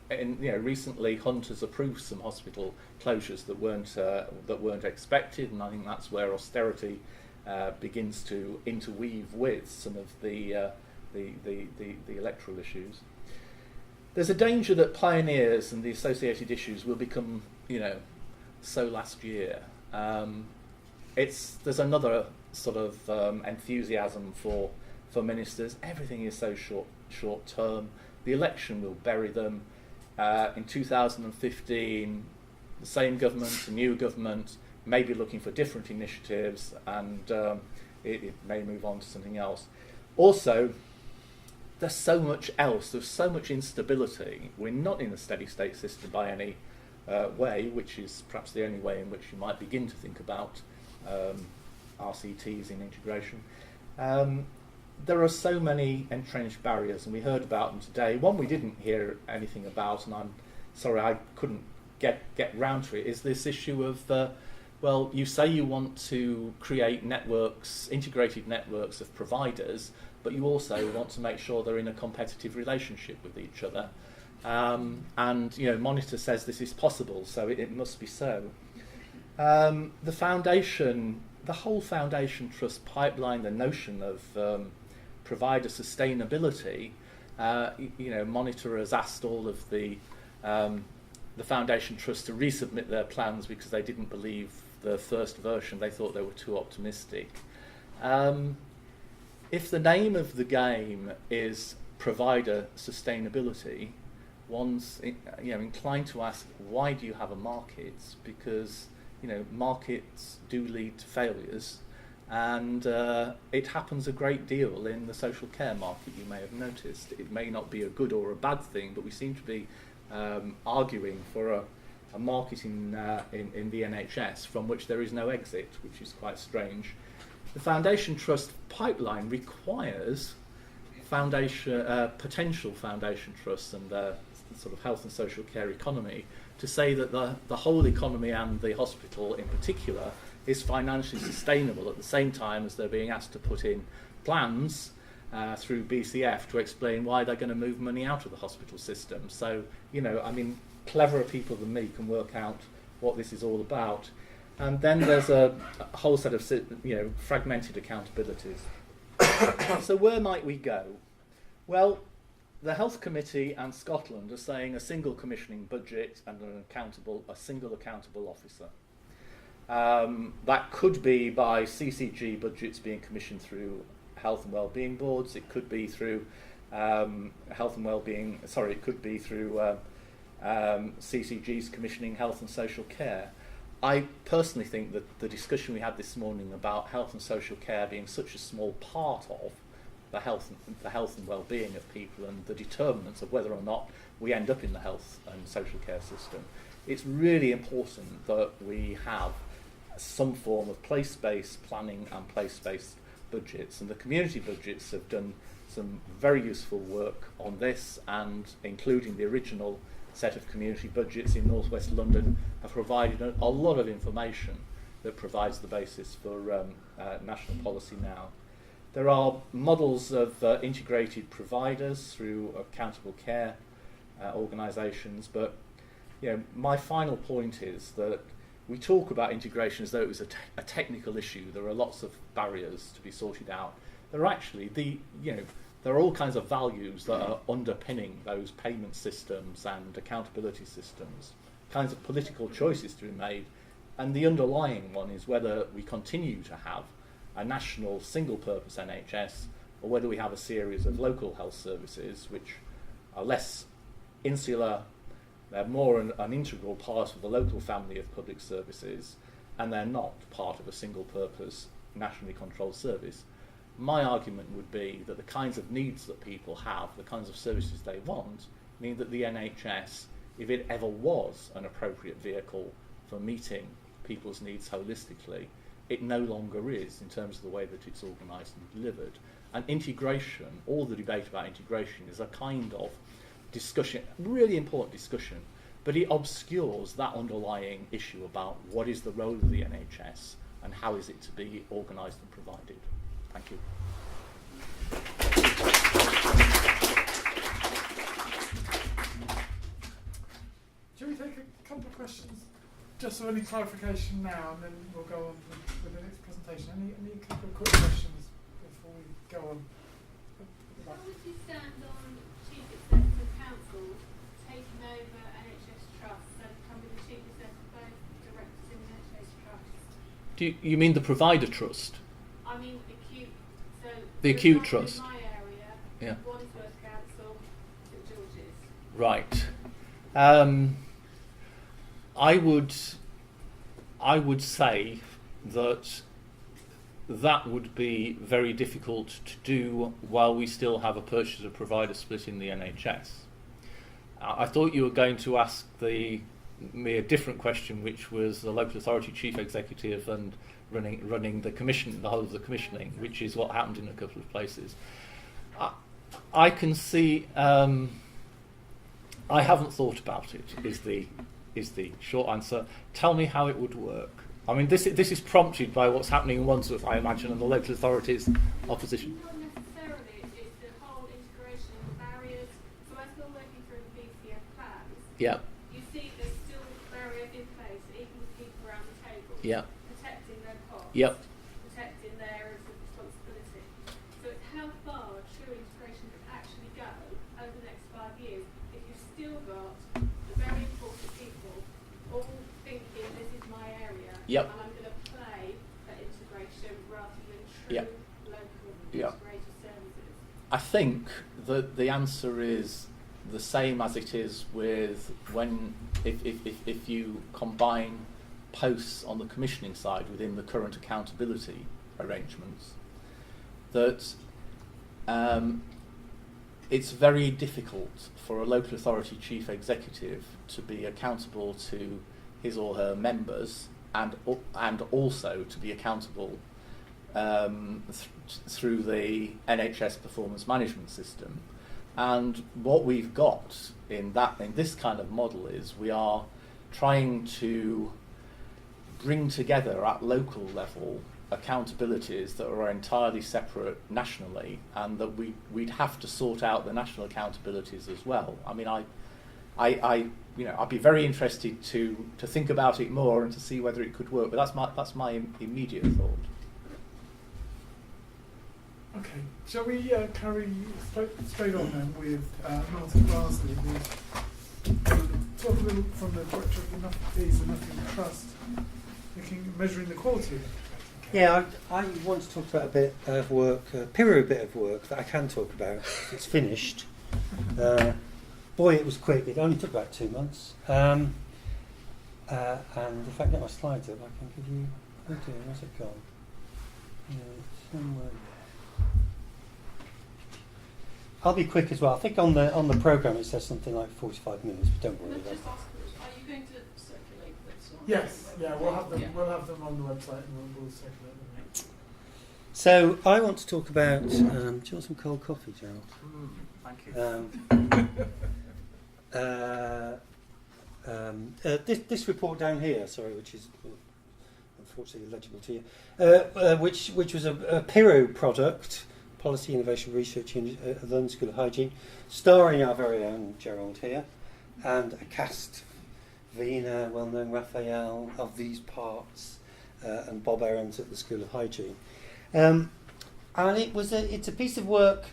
recently Hunt has approved some hospital closures that weren't expected, and I think that's where austerity begins to interweave with some of the electoral issues. There's a danger that pioneers and the associated issues will become, so last year. There's another sort of enthusiasm for ministers. Everything is so short term. The election will bury them. In 2015, the same government, a new government, may be looking for different initiatives, and it may move on to something else. Also, there's so much else. There's so much instability. We're not in a steady state system by any way, which is perhaps the only way in which you might begin to think about RCTs in integration. There are so many entrenched barriers, and we heard about them today. One we didn't hear anything about, and I'm sorry I couldn't get round to it, is this issue of, you say you want to create networks, integrated networks of providers, but you also want to make sure they're in a competitive relationship with each other. Monitor says this is possible, so it must be so. The foundation, the whole foundation trust pipeline, the notion of provider sustainability, Monitor has asked all of the foundation trust to resubmit their plans because they didn't believe the first version. They thought they were too optimistic. If the name of the game is provider sustainability, one's inclined to ask, why do you have a market? Because markets do lead to failures, and it happens a great deal in the social care market. You may have noticed it may not be a good or a bad thing, but we seem to be arguing for a market in the NHS from which there is no exit, which is quite strange. The Foundation Trust pipeline requires potential foundation trusts and the sort of health and social care economy to say that the whole economy and the hospital in particular is financially sustainable at the same time as they're being asked to put in plans through BCF to explain why they're going to move money out of the hospital system. So, cleverer people than me can work out what this is all about. And then there's a whole set of fragmented accountabilities. So where might we go? Well, the Health Committee and Scotland are saying a single commissioning budget and a single accountable officer. That could be by CCG budgets being commissioned through health and wellbeing boards. It could be through CCG's commissioning health and social care. I personally think that the discussion we had this morning about health and social care being such a small part of the health and well-being of people and the determinants of whether or not we end up in the health and social care system, it's really important that we have some form of place-based planning and place-based budgets, and the community budgets have done some very useful work on this, and including the original set of community budgets in North West London have provided a lot of information that provides the basis for national policy now. There are models of integrated providers through accountable care organisations, but my final point is that we talk about integration as though it was a technical issue. There are lots of barriers to be sorted out. There are actually there are all kinds of values that are underpinning those payment systems and accountability systems, kinds of political choices to be made, and the underlying one is whether we continue to have a national single-purpose NHS or whether we have a series of local health services which are less insular, they're more an integral part of the local family of public services, and they're not part of a single-purpose nationally controlled service. My argument would be that the kinds of needs that people have, the kinds of services they want, mean that the NHS, if it ever was an appropriate vehicle for meeting people's needs holistically, it no longer is in terms of the way that it's organised and delivered. And integration, all the debate about integration, is a kind of discussion, really important discussion, but it obscures that underlying issue about what is the role of the NHS and how is it to be organised and provided. Thank you. Shall we take a couple of questions, just for any clarification now, and then we'll go on with the next presentation. Any couple of quick questions before we go on? How would you stand on Chief Executive Council taking over NHS Trusts and becoming the Chief Executive of both directors in the NHS Trust? Do you mean the provider trust? I mean acute. So The for acute example, trust. In my area, Yeah. Wandsworth Council, St George's. Right. I would say that would be very difficult to do while we still have a purchaser provider split in the NHS. I thought you were going to ask me a different question, which was the local authority chief executive and running the commission, the whole of the commissioning, which is what happened in a couple of places. I can see. I haven't thought about it. Is the short answer. Tell me how it would work. I mean, this is prompted by what's happening in Wandsworth, I imagine, and the local authorities' opposition. Not necessarily. It's the whole integration and barriers. So as we're working through the BCF plans, Yeah. you see there's still barriers in place, even with people around the table, Yeah. protecting their costs, Yep. protecting their areas of responsibility. So it's how far true integration can actually go over the next 5 years if you've still got the very important people all thinking this is my area Yep. and I'm going to play that integration rather than true Yep. local Yep. integrated services. I think that the answer is the same as it is with if you combine posts on the commissioning side within the current accountability arrangements, that it's very difficult for a local authority chief executive to be accountable to his or her members and also to be accountable through the NHS performance management system. And what we've got in this kind of model is we are trying to bring together at local level accountabilities that are entirely separate nationally, and that we'd have to sort out the national accountabilities as well. I mean, I'd be very interested to think about it more and to see whether it could work. But that's my immediate thought. Okay, shall we carry straight on then with Martin Bardsley, talk a little from the director of the Nuffield Trust, measuring the quality. Yeah, I want to talk about a bit of work, a period bit of work that I can talk about. It's finished. Boy, it was quick. It only took about 2 months. And if I can get my slides up, I can give you. Oh dear, where's it gone? Somewhere there. I'll be quick as well. I think on the programme it says something like 45 minutes, but don't worry about it. Are you going to circulate this on Yes, the website? yeah, we'll have them. Yeah. We'll have them on the website, and we'll circulate them. So I want to talk about. Do you want some cold coffee, Gerald? Thank you. This report down here, sorry, which is unfortunately illegible to you, which was a PIRO product, Policy Innovation Research Unit at the London School of Hygiene, starring our very own Gerald here, and a cast, Vina, well-known Raphael of these parts, and Bob Aarons at the School of Hygiene. And it's a piece of work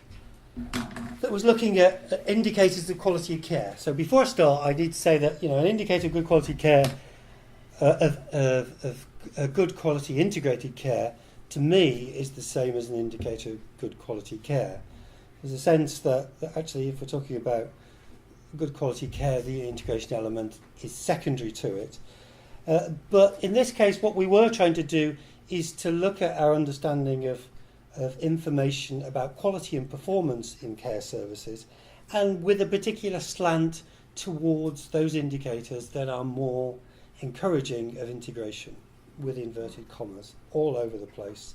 that was looking at indicators of quality of care. So before I start, I need to say that an indicator of good quality care, of a good quality integrated care, to me is the same as an indicator of good quality care. There's a sense that actually, if we're talking about good quality care, the integration element is secondary to it. But in this case, what we were trying to do is to look at our understanding of information about quality and performance in care services, and with a particular slant towards those indicators that are more encouraging of integration, with inverted commas, all over the place,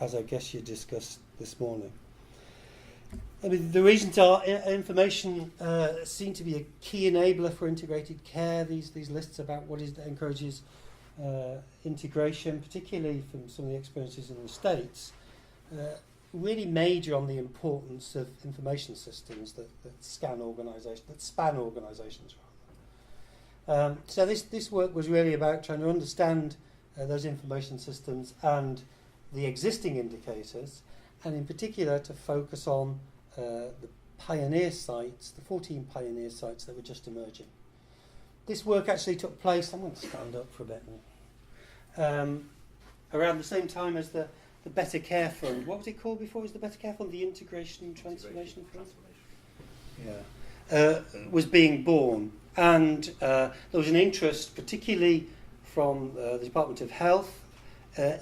as I guess you discussed this morning. I mean, the reasons are information seem to be a key enabler for integrated care. These lists about what is that encourages integration, particularly from some of the experiences in the States, really major on the importance of information systems that span organisations. So this work was really about trying to understand those information systems and the existing indicators, and in particular to focus on the pioneer sites, the 14 pioneer sites that were just emerging. This work actually took place, I'm going to stand up for a bit now, around the same time as the Better Care Fund. What was it called before it was the Better Care Fund? The Integration Transformation Fund? Yeah. Was being born. And there was an interest, particularly from the Department of Health,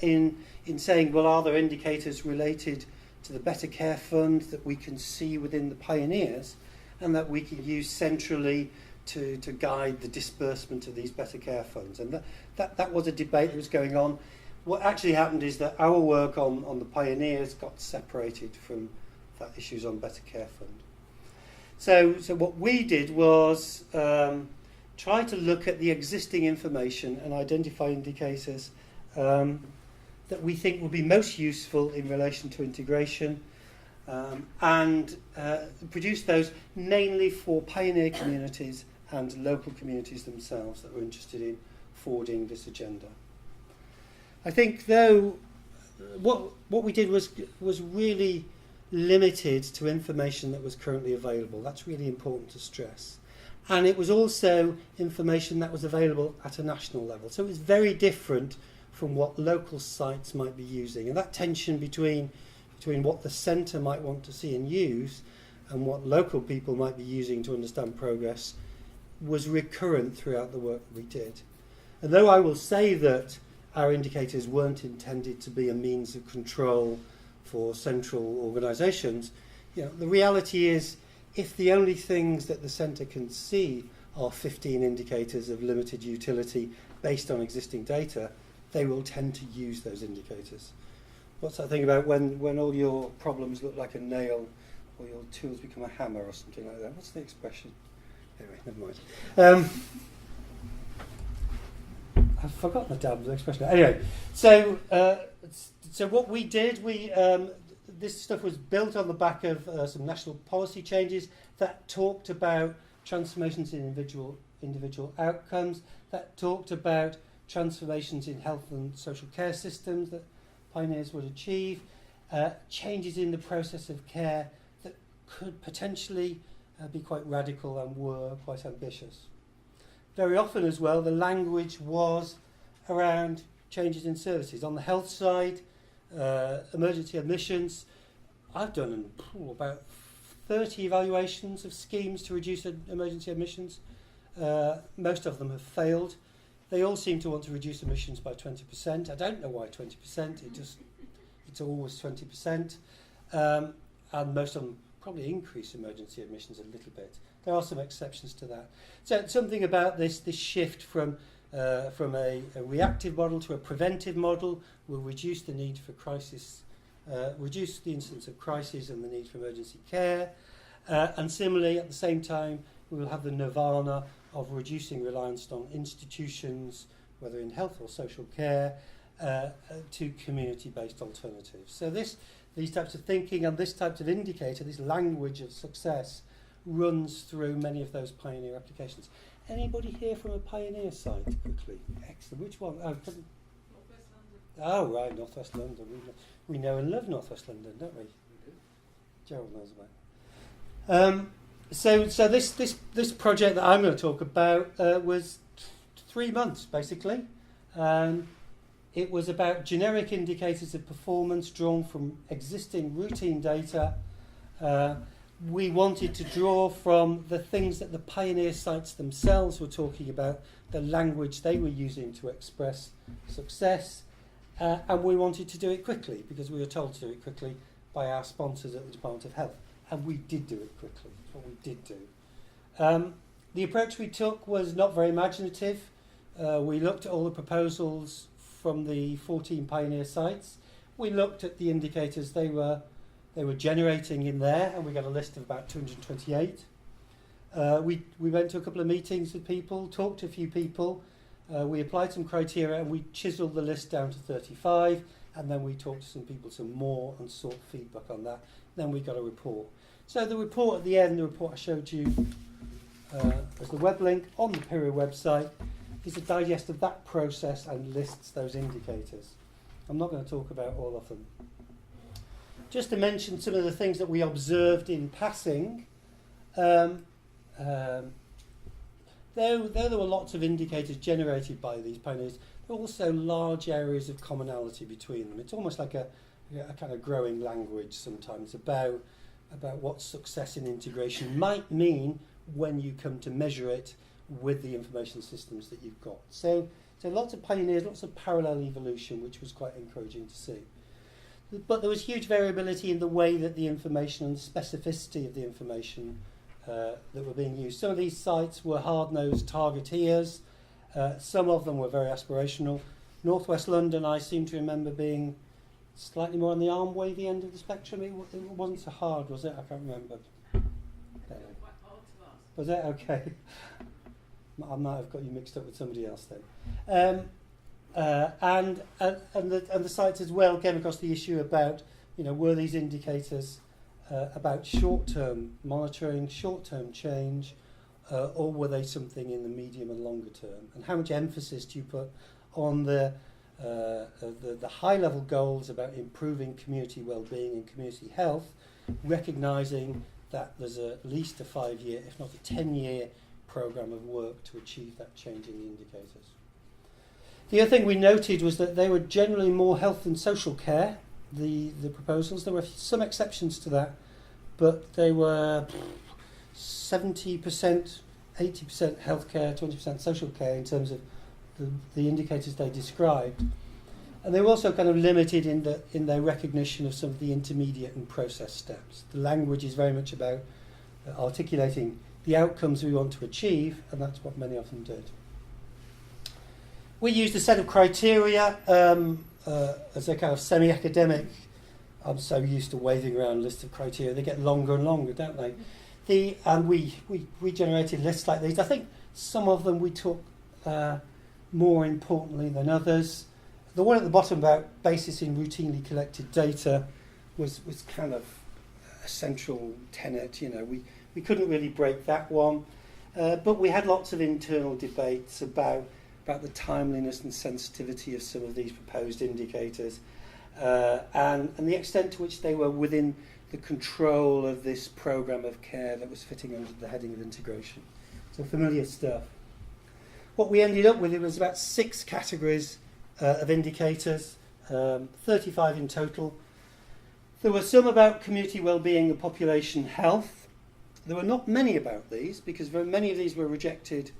in saying, well, are there indicators related to the Better Care Fund that we can see within the pioneers and that we can use centrally to guide the disbursement of these Better Care Funds? And that was a debate that was going on. What actually happened is that our work on the pioneers got separated from that issues on Better Care Fund. So what we did was try to look at the existing information and identify indicators that we think will be most useful in relation to integration, and produce those mainly for pioneer communities and local communities themselves that were interested in forwarding this agenda. I think, though, what we did was really limited to information that was currently available. That's really important to stress. And it was also information that was available at a national level. So it was very different from what local sites might be using. And that tension between what the centre might want to see and use and what local people might be using to understand progress was recurrent throughout the work that we did. And though I will say that our indicators weren't intended to be a means of control for central organisations, the reality is, if the only things that the centre can see are 15 indicators of limited utility based on existing data, they will tend to use those indicators. What's that thing about when all your problems look like a nail or your tools become a hammer or something like that? What's the expression? Anyway, never mind. I've forgotten the damn expression. Anyway, so what we did, this stuff was built on the back of some national policy changes that talked about transformations in individual outcomes, that talked about transformations in health and social care systems that pioneers would achieve, changes in the process of care that could potentially be quite radical and were quite ambitious. Very often as well, the language was around changes in services. On the health side, emergency admissions, I've done about 30 evaluations of schemes to reduce emergency admissions. Most of them have failed. They all seem to want to reduce emissions by 20%. I don't know why 20%, it's always 20%. And most of them probably increase emergency admissions a little bit. There are some exceptions to that. So something about this shift from a reactive model to a preventive model will reduce the need for reduce the incidence of crisis and the need for emergency care. And similarly, at the same time, we will have the nirvana of reducing reliance on institutions, whether in health or social care, to community-based alternatives. So these types of thinking and this type of indicator, this language of success, runs through many of those pioneer applications. Anybody here from a pioneer site, quickly? Excellent. Which one? North West London. Oh, right, North West London. We know and love North West London, don't we? We do. Gerald knows about it. So this project that I'm going to talk about was 3 months, basically. It was about generic indicators of performance drawn from existing routine data. We wanted to draw from the things that the pioneer sites themselves were talking about, the language they were using to express success, and we wanted to do it quickly because we were told to do it quickly by our sponsors at the Department of Health, and we did do it quickly. That's what we did do. The approach we took was not very imaginative. We looked at all the proposals from the 14 pioneer sites. We looked at the indicators they were generating in there, and we got a list of about 228. We went to a couple of meetings with people, talked to a few people. We applied some criteria, and we chiselled the list down to 35. And then we talked to some people some more and sought feedback on that. Then we got a report. So the report at the end, the report I showed you as the web link on the PIRU website, is a digest of that process and lists those indicators. I'm not going to talk about all of them. Just to mention some of the things that we observed in passing, though there were lots of indicators generated by these pioneers, there are also large areas of commonality between them. It's almost like a kind of growing language sometimes about what success in integration might mean when you come to measure it with the information systems that you've got. So lots of pioneers, lots of parallel evolution, which was quite encouraging to see. But there was huge variability in the way that the information and the specificity of the information that were being used. Some of these sites were hard-nosed targeteers. Some of them were very aspirational. Northwest London, I seem to remember being slightly more on the arm-wavy end of the spectrum. It wasn't so hard, was it? I can't remember. Quite odd to us. Was it? Okay. I might have got you mixed up with somebody else then. And the sites as well came across the issue about, were these indicators about short-term monitoring, short-term change, or were they something in the medium and longer term? And how much emphasis do you put on the high-level goals about improving community well-being and community health, recognising that there's at least a 5-year, if not a 10-year programme of work to achieve that change in the indicators. The other thing we noted was that they were generally more health and social care, the proposals. There were some exceptions to that, but they were 70%, 80% healthcare, 20% social care in terms of the indicators they described. And they were also kind of limited in their recognition of some of the intermediate and process steps. The language is very much about articulating the outcomes we want to achieve, and that's what many of them did. We used a set of criteria as a kind of semi-academic. I'm so used to waving around lists of criteria. They get longer and longer, don't they? And we generated lists like these. I think some of them we took more importantly than others. The one at the bottom about basis in routinely collected data was kind of a central tenet. We couldn't really break that one. But we had lots of internal debates about the timeliness and sensitivity of some of these proposed indicators and the extent to which they were within the control of this programme of care that was fitting under the heading of integration. So familiar stuff. What we ended up with, it was about 6 categories of indicators, 35 in total. There were some about community well-being and population health. There were not many about these because very many of these were rejected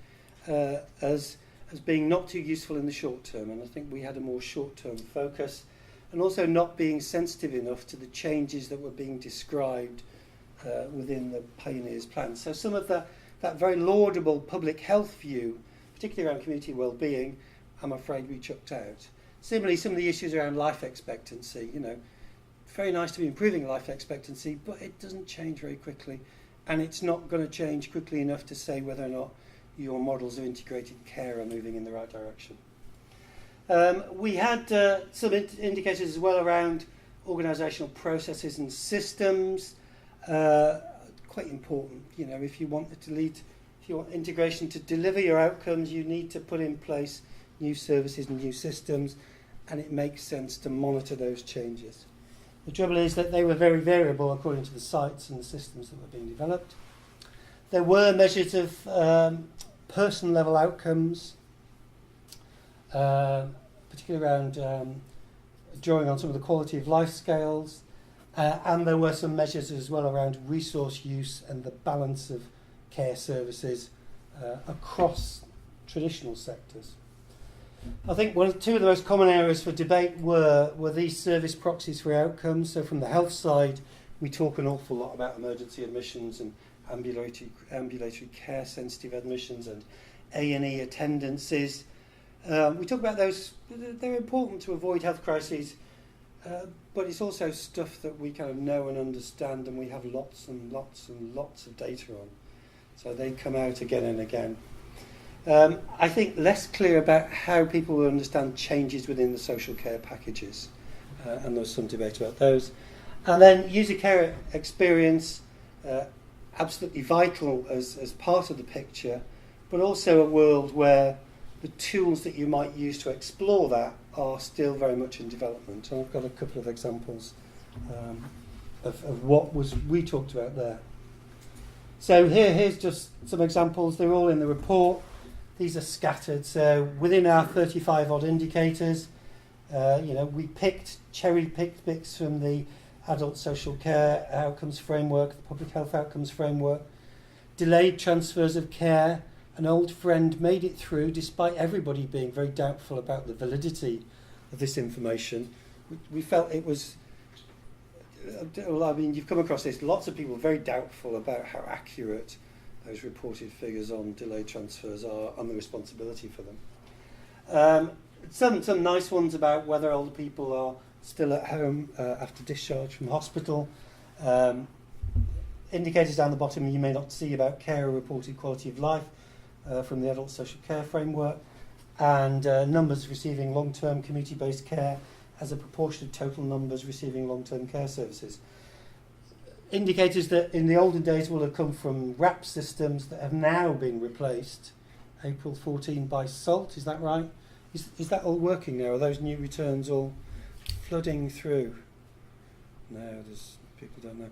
as being not too useful in the short term, and I think we had a more short-term focus, and also not being sensitive enough to the changes that were being described within the Pioneers plan. So some of that very laudable public health view, particularly around community well-being, I'm afraid we chucked out. Similarly, some of the issues around life expectancy, very nice to be improving life expectancy, but it doesn't change very quickly, and it's not going to change quickly enough to say whether or not your models of integrated care are moving in the right direction. We had some indicators as well around organisational processes and systems. Quite important, if you want integration to deliver your outcomes, you need to put in place new services and new systems, and it makes sense to monitor those changes. The trouble is that they were very variable according to the sites and the systems that were being developed. There were measures of person-level outcomes, particularly around drawing on some of the quality of life scales, and there were some measures as well around resource use and the balance of care services across traditional sectors. I think two of the most common areas for debate were these service proxies for outcomes. So from the health side, we talk an awful lot about emergency admissions and ambulatory care sensitive admissions and A&E attendances. We talk about those. They're important to avoid health crises, but it's also stuff that we kind of know and understand, and we have lots and lots and lots of data on. So they come out again and again. I think less clear about how people will understand changes within the social care packages, and there's some debate about those. And then user care experience, absolutely vital as part of the picture, but also a world where the tools that you might use to explore that are still very much in development. And I've got a couple of examples of what we talked about there. So here's just some examples. They're all in the report. These are scattered. So within our 35 odd indicators, we cherry-picked bits from the Adult Social Care Outcomes Framework, the Public Health Outcomes Framework, delayed transfers of care. An old friend made it through despite everybody being very doubtful about the validity of this information. We felt it was, you've come across this, lots of people very doubtful about how accurate those reported figures on delayed transfers are and the responsibility for them. Some nice ones about whether older people are still at home after discharge from hospital. Indicators down the bottom you may not see about carer reported quality of life from the Adult Social Care Framework, and numbers receiving long-term community-based care as a proportion of total numbers receiving long-term care services. Indicators that in the olden days will have come from RAP systems that have now been replaced, April 14, by SALT, is that right? Is that all working now? Are those new returns all flooding through? No, people don't know.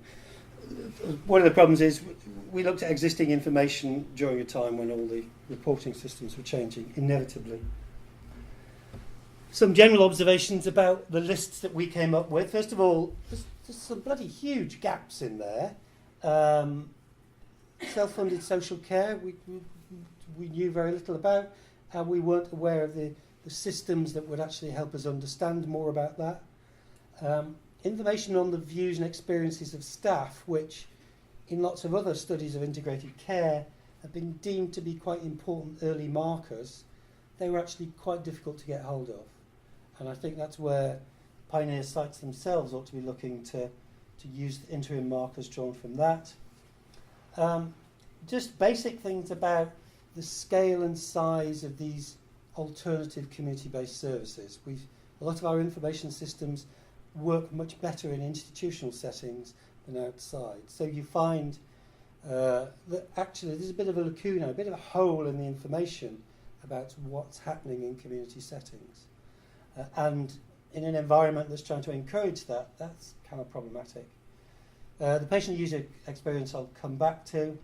One of the problems is we looked at existing information during a time when all the reporting systems were changing, inevitably. Some general observations about the lists that we came up with. First of all, there's some bloody huge gaps in there. Self-funded social care, we knew very little about, and we weren't aware of the systems that would actually help us understand more about that. Information on the views and experiences of staff, which in lots of other studies of integrated care have been deemed to be quite important early markers, they were actually quite difficult to get hold of. And I think that's where pioneer sites themselves ought to be looking to use the interim markers drawn from that. Just basic things about the scale and size of these alternative community-based services. A lot of our information systems work much better in institutional settings than outside. So you find that actually there's a bit of a lacuna, a bit of a hole in the information about what's happening in community settings. And in an environment that's trying to encourage that, that's kind of problematic. The patient user experience I'll come back to.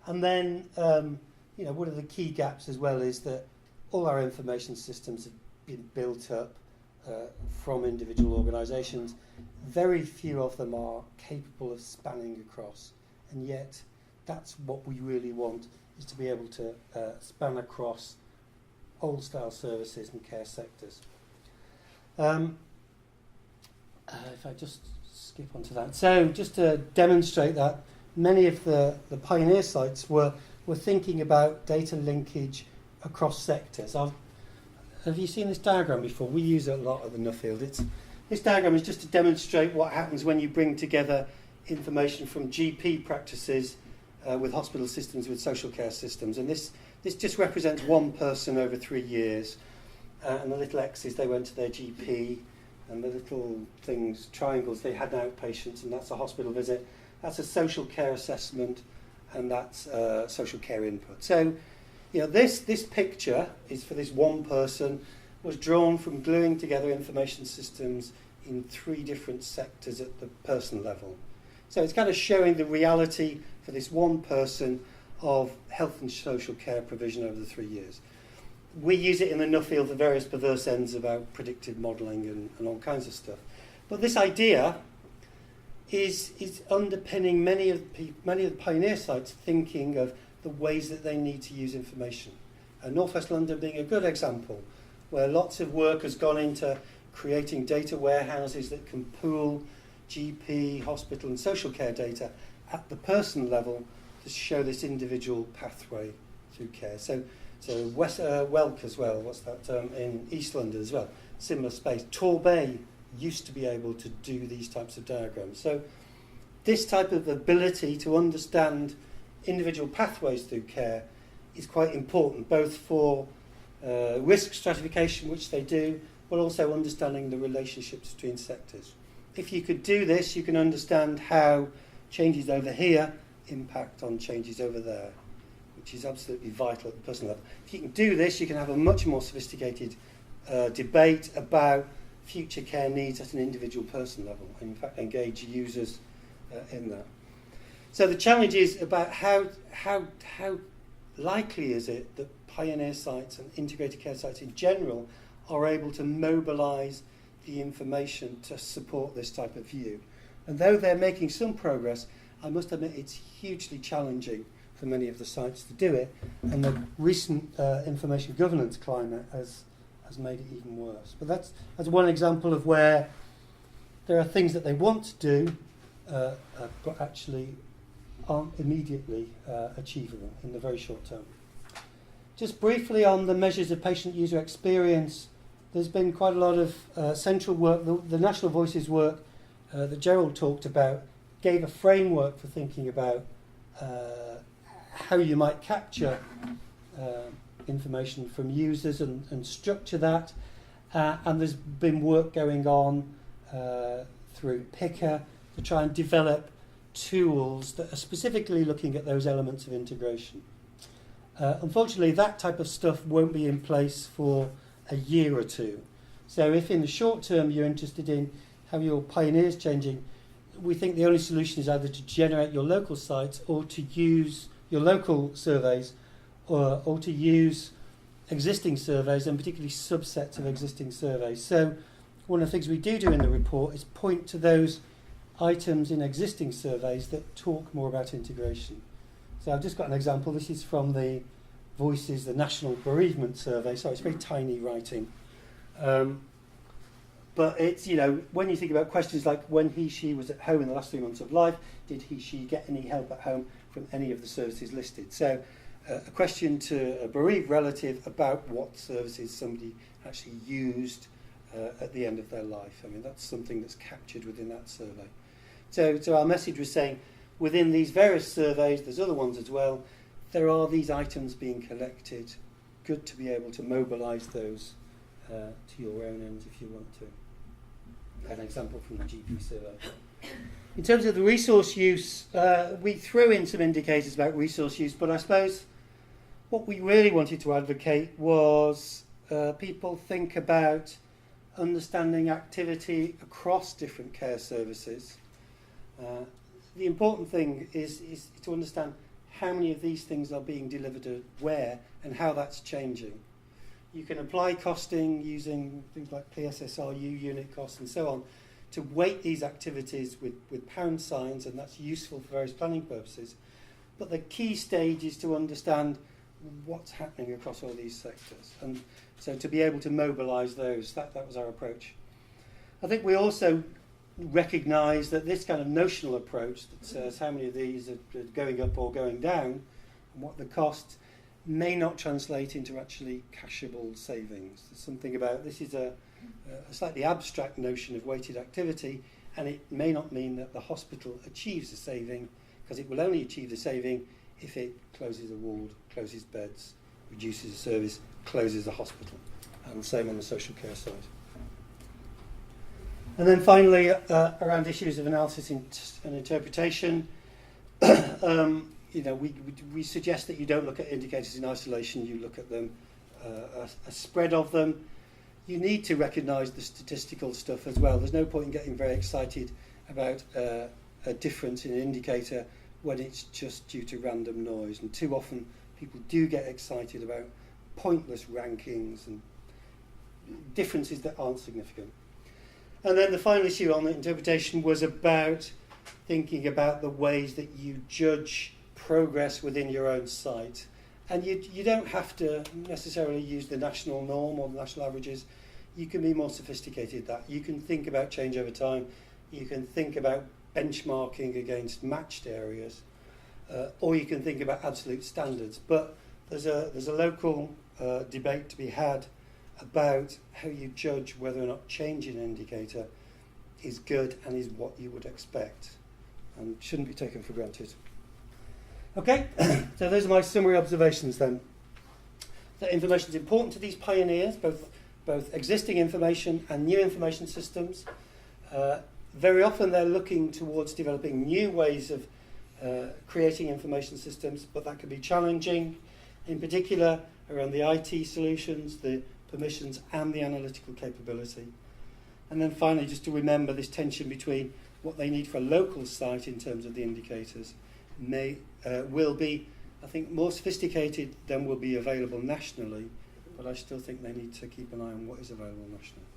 And then, one of the key gaps as well is that all our information systems have been built up from individual organisations. Very few of them are capable of spanning across, and yet that's what we really want, is to be able to span across old style services and care sectors. If I just skip onto that. So just to demonstrate that, many of the pioneer sites were thinking about data linkage across sectors. Have you seen this diagram before? We use it a lot at the Nuffield. This diagram is just to demonstrate what happens when you bring together information from GP practices with hospital systems, with social care systems. And this just represents one person over 3 years. And the little X's, they went to their GP. And the little things, triangles, they had outpatients, and that's a hospital visit. That's a social care assessment, and that's social care input. So, this picture is for this one person, was drawn from gluing together information systems in 3 different sectors at the person level. So it's kind of showing the reality for this one person of health and social care provision over the 3 years. We use it in the Nuffield for various perverse ends about predictive modelling and all kinds of stuff. But this idea is underpinning many of the pioneer sites thinking of the ways that they need to use information. North West London being a good example, where lots of work has gone into creating data warehouses that can pool GP, hospital and social care data at the person level to show this individual pathway through care. So So Welk as well, what's that, in East London as well, similar space. Torbay used to be able to do these types of diagrams. So this type of ability to understand individual pathways through care is quite important, both for risk stratification, which they do, but also understanding the relationships between sectors. If you could do this, you can understand how changes over here impact on changes over there, which is absolutely vital at the personal level. If you can do this, you can have a much more sophisticated debate about future care needs at an individual person level, and in fact engage users in that. So the challenge is about how likely is it that pioneer sites and integrated care sites in general are able to mobilise the information to support this type of view. And though they're making some progress, I must admit it's hugely challenging for many of the sites to do it, and the recent information governance climate has made it even worse. But that's one example of where there are things that they want to do, but actually aren't immediately achievable in the very short term. Just briefly on the measures of patient user experience, there's been quite a lot of central work. The National Voices work that Gerald talked about gave a framework for thinking about how you might capture information from users and structure that. And there's been work going on through PICA to try and develop tools that are specifically looking at those elements of integration. Unfortunately, that type of stuff won't be in place for a year or two. So if in the short term you're interested in how your pioneer's changing, we think the only solution is either to generate your local sites or to use your local surveys or to use existing surveys, and particularly subsets of existing surveys. So one of the things we do in the report is point to those items in existing surveys that talk more about integration. So I've just got an example. This is from the Voices, the National Bereavement Survey. Sorry, it's very tiny writing. But it's, when you think about questions like when he, she was at home in the last 3 months of life, did he, she get any help at home from any of the services listed? So a question to a bereaved relative about what services somebody actually used at the end of their life. I mean, that's something that's captured within that survey. So our message was saying, within these various surveys, there's other ones as well, there are these items being collected. Good to be able to mobilise those to your own ends if you want to. An example from the GP survey. In terms of the resource use, we threw in some indicators about resource use, but I suppose what we really wanted to advocate was people think about understanding activity across different care services. The important thing is to understand how many of these things are being delivered where and how that's changing. You can apply costing using things like PSSRU, unit costs and so on, to weight these activities with pound signs, and that's useful for various planning purposes. But the key stage is to understand what's happening across all these sectors. And so to be able to mobilise those, that was our approach. I think we also recognise that this kind of notional approach that says how many of these are going up or going down and what the cost may not translate into actually cashable savings. There's something about this is a slightly abstract notion of weighted activity, and it may not mean that the hospital achieves a saving, because it will only achieve the saving if it closes a ward, closes beds, reduces a service, closes a hospital. And the same on the social care side. And then finally, around issues of analysis and interpretation, we suggest that you don't look at indicators in isolation, you look at them, a spread of them. You need to recognise the statistical stuff as well. There's no point in getting very excited about a difference in an indicator when it's just due to random noise. And too often people do get excited about pointless rankings and differences that aren't significant. And then the final issue on the interpretation was about thinking about the ways that you judge progress within your own site. And you don't have to necessarily use the national norm or the national averages. You can be more sophisticated than that. You can think about change over time. You can think about benchmarking against matched areas. Or you can think about absolute standards. But there's a local debate to be had about how you judge whether or not change in an indicator is good and is what you would expect, and shouldn't be taken for granted. Okay, so those are my summary observations then. That information is important to these pioneers, both existing information and new information systems. Very often they're looking towards developing new ways of creating information systems, but that can be challenging, in particular around the IT solutions, the permissions and the analytical capability. And then finally, just to remember this tension between what they need for a local site in terms of the indicators will be, I think, more sophisticated than will be available nationally, but I still think they need to keep an eye on what is available nationally.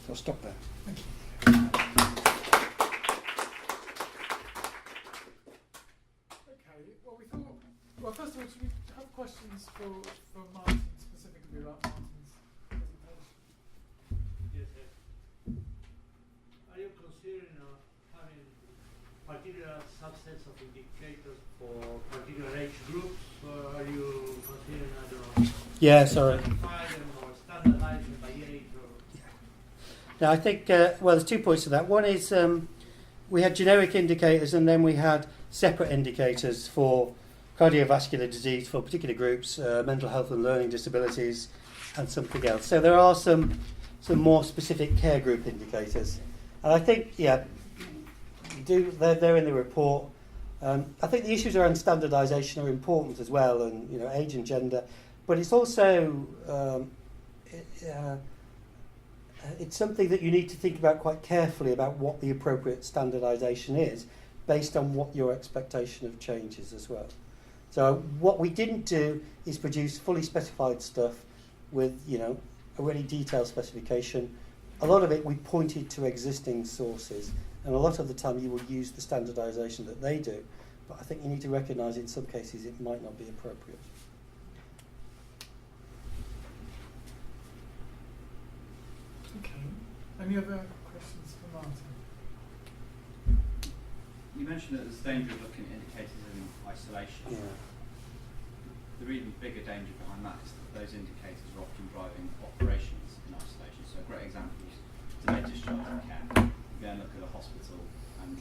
So I'll stop there. Thank you. Okay, well, first of all, should we have questions for Martin, specifically about Martin's presentation? Yes, sir. Are you considering having particular subsets of indicators for particular age groups, or are you considering, I don't know, Yeah, sorry. classify them or standardize them by age? Now, I think, well, there's 2 points to that. One is we had generic indicators, and then we had separate indicators for cardiovascular disease for particular groups, mental health and learning disabilities, and something else. So there are some more specific care group indicators. And I think, yeah, they're in the report. I think the issues around standardisation are important as well, and age and gender. But it's also it's something that you need to think about quite carefully about what the appropriate standardisation is, based on what your expectation of change is as well. So what we didn't do is produce fully specified stuff with a really detailed specification. A lot of it we pointed to existing sources, and a lot of the time you will use the standardisation that they do, but I think you need to recognise in some cases it might not be appropriate. Okay. Any other questions for Martin? You mentioned that there's danger of looking at indicators in isolation. Yeah. The even bigger danger behind that is that those indicators are often driving operations in isolation. So a great example is delayed discharge and care. You go and look at a hospital, and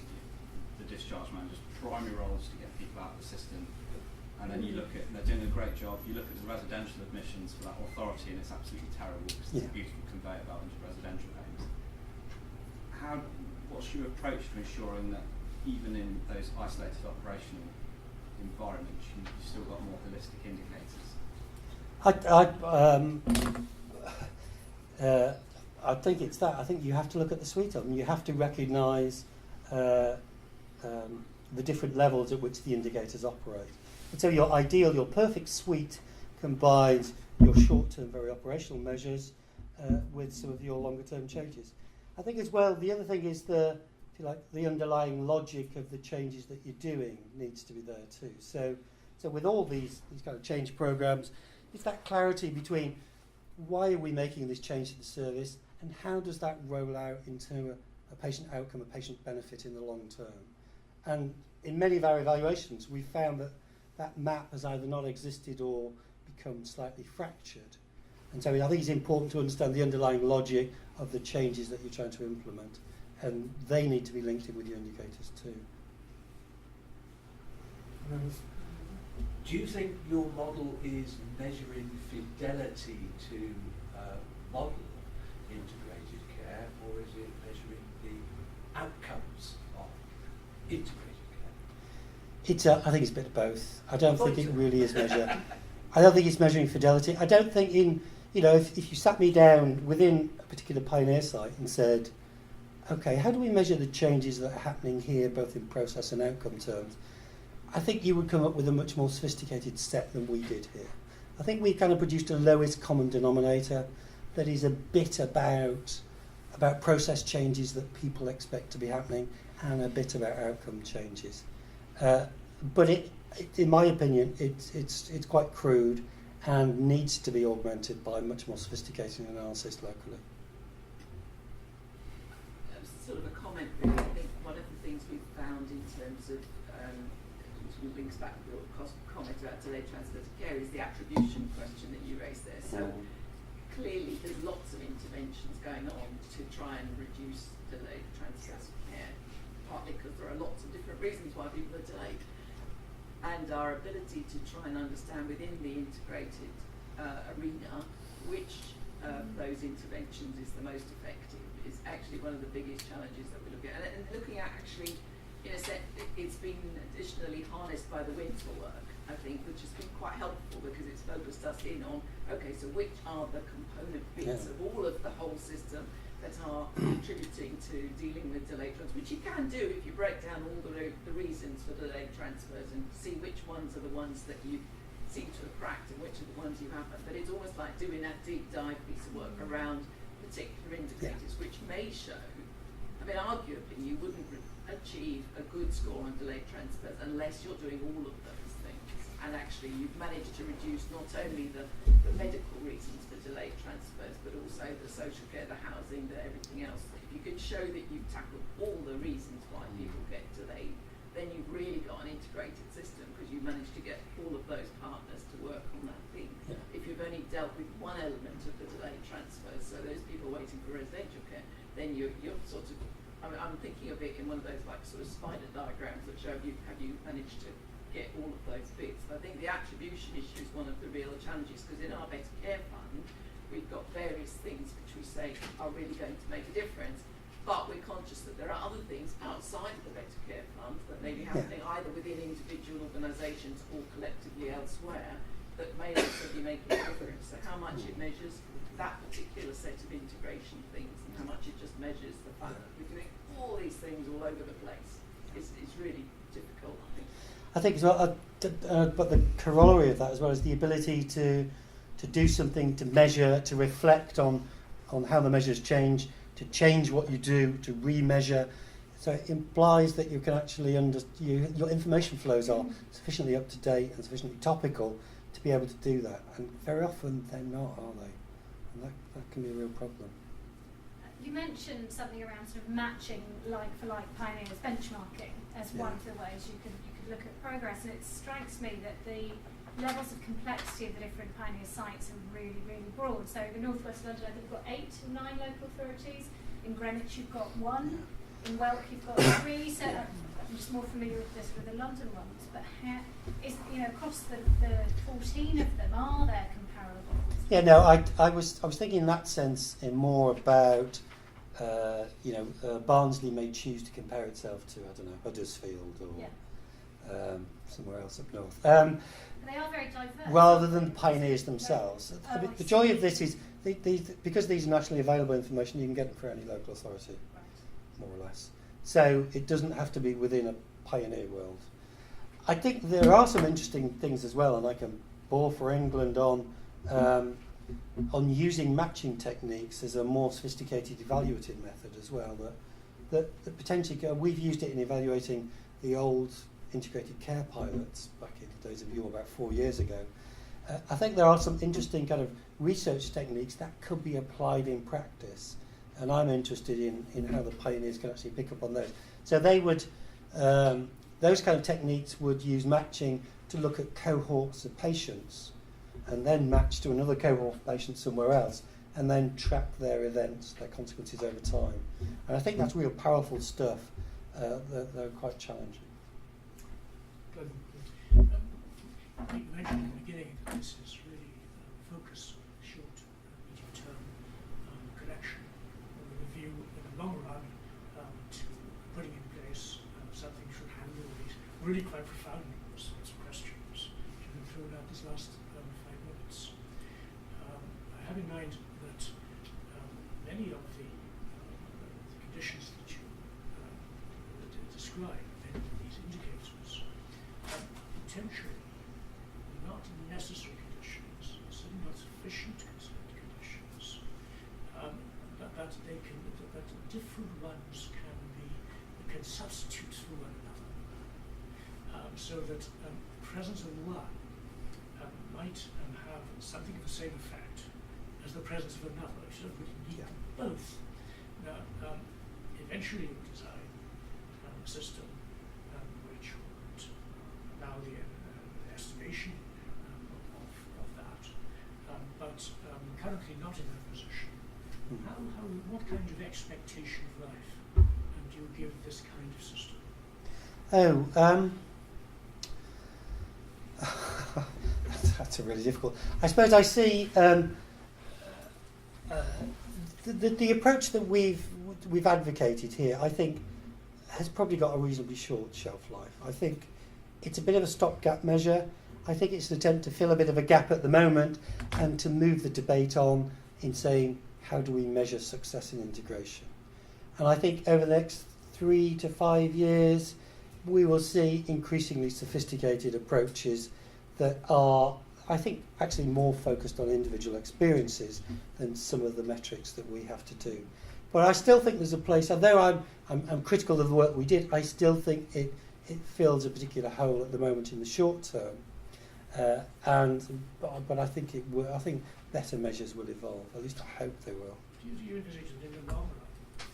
the discharge manager's primary role is to get people out of the system. And then you look at, they're doing a great job, you look at the residential admissions for that authority, and it's absolutely terrible because it's a beautiful conveyor belt into residential homes. What's your approach to ensuring that even in those isolated operational environments, you've still got more holistic indicators? I think it's that. I think you have to look at the suite of them. You have to recognise the different levels at which the indicators operate. And so your perfect suite combines your short-term, very operational measures with some of your longer-term changes. I think as well, the other thing is the underlying logic of the changes that you're doing needs to be there too. So with all these kind of change programs, it's that clarity between why are we making this change to the service and how does that roll out into a patient outcome, a patient benefit in the long term. And in many of our evaluations, we've found that map has either not existed or become slightly fractured. And so I think it's important to understand the underlying logic of the changes that you're trying to implement. And they need to be linked in with your indicators too. Do you think your model is measuring fidelity to model integrated care, or is it measuring the outcomes of integrated care? I think it's a bit of both. I don't think it really is measuring. I don't think it's measuring fidelity. I don't think if you sat me down within a particular pioneer site and said, okay, how do we measure the changes that are happening here, both in process and outcome terms? I think you would come up with a much more sophisticated set than we did here. I think we kind of produced a lowest common denominator that is a bit about process changes that people expect to be happening and a bit about outcome changes. But in my opinion, it's quite crude and needs to be augmented by much more sophisticated analysis locally. Sort of a comment really. I think one of the things we've found in terms of which links back to your comment about delayed transfer to care, is the attribution question that you raised there. So clearly there's lots of interventions going on to try and reduce delayed transfers of care, partly because there are lots of different reasons why people are delayed. And our ability to try and understand within the integrated arena which those interventions is the most effective is actually one of the biggest challenges that we look at. And looking at actually, in a sense, it's been additionally harnessed by the Wistow work, I think, which has been quite helpful because it's focused us in on, okay, so which are the component bits of all of the whole system that are contributing to dealing with delayed transfers, which you can do if you break down all the reasons for delayed transfers and see which ones are the ones that you seem to have cracked and which are the ones you haven't. But it's almost like doing that deep dive piece of work around particular indicators, which may show, I mean, arguably you wouldn't achieve a good score on delayed transfers unless you're doing all of those things. And actually you've managed to reduce not only the medical reasons for delayed transfers, but also the social care, the housing, the everything else. If you can show that you've tackled all the reasons why people get delayed, then you've really got an integrated system because you've managed to get all of those partners to work on that thing. Yeah. If you've only dealt with one element of the delayed transfers, so those people waiting for residential care, then you're sort of, I'm thinking of it in one of those like sort of spider diagrams that show have you managed to get all of those bits. But I think the attribution issue is one of the real challenges because in our Better Care Fund, we've got various things which we say are really going to make a difference. But we're conscious that there are other things outside of the Better Care Fund that may be happening either within individual organisations or collectively elsewhere that may also be making a difference. So how much it measures that particular set of integration things and how much it just measures the fact that we're doing all these things all over the place is really difficult, I think. I think as well, but the corollary of that as well is the ability to do something, to measure, to reflect on how the measures change, to change what you do, to remeasure. So it implies that you can actually your information flows are sufficiently up to date and sufficiently topical to be able to do that. And very often they're not, are they? And that can be a real problem. You mentioned something around sort of matching like-for-like pioneers, benchmarking as one of the ways you could look at progress. And it strikes me that the levels of complexity of the different pioneer sites are really, really broad. So in North West London, I think you've got 8 or 9 local authorities. In Greenwich, you've got 1. In Welk, you've got 3. So I'm just more familiar with this with the London ones. But how is across the 14 of them, are there comparables? Yeah, no, I was thinking in that sense more about Bardsley may choose to compare itself to, I don't know, Huddersfield or somewhere else up north. They are very diverse. Rather than pioneers themselves. The joy of this is, because these are nationally available information, you can get them for any local authority, more or less. So it doesn't have to be within a pioneer world. I think there are some interesting things as well, and I can bore for England on using matching techniques as a more sophisticated evaluative method as well. That potentially we've used it in evaluating the old integrated care pilots back in the days of yore, about 4 years ago. I think there are some interesting kind of research techniques that could be applied in practice, and I'm interested in how the pioneers can actually pick up on those. So they would, those kind of techniques would use matching to look at cohorts of patients and then match to another cohort of patients somewhere else and then track their events, their consequences over time. And I think that's real powerful stuff. They're quite challenging. I think you mentioned in the beginning that this is really focused on short, medium-term collection with a view in the long run to putting in place something that should handle these really quite profound sorts of questions which have been thrown out this last 5 minutes. I have in mind that many of the conditions that you describe, many of these indicators, potentially not necessary conditions, certainly not sufficient conditions, that different ones can substitute for one another, so that presence of one might have something of the same effect as the presence of another. You don't really need them both. Now, eventually you design a system which would what kind of expectation of life do you give this kind of system? That's a really difficult. I suppose I see the approach that we've advocated here. I think has probably got a reasonably short shelf life. I think it's a bit of a stopgap measure. I think it's an attempt to fill a bit of a gap at the moment and to move the debate on in saying how do we measure success in integration. And I think over the next 3 to 5 years we will see increasingly sophisticated approaches that are, I think, actually more focused on individual experiences than some of the metrics that we have to do. But I still think there's a place, although I'm critical of the work we did, I still think it fills a particular hole at the moment in the short term. But I think I think better measures will evolve. At least I hope they will. Do you envisage that in the long run,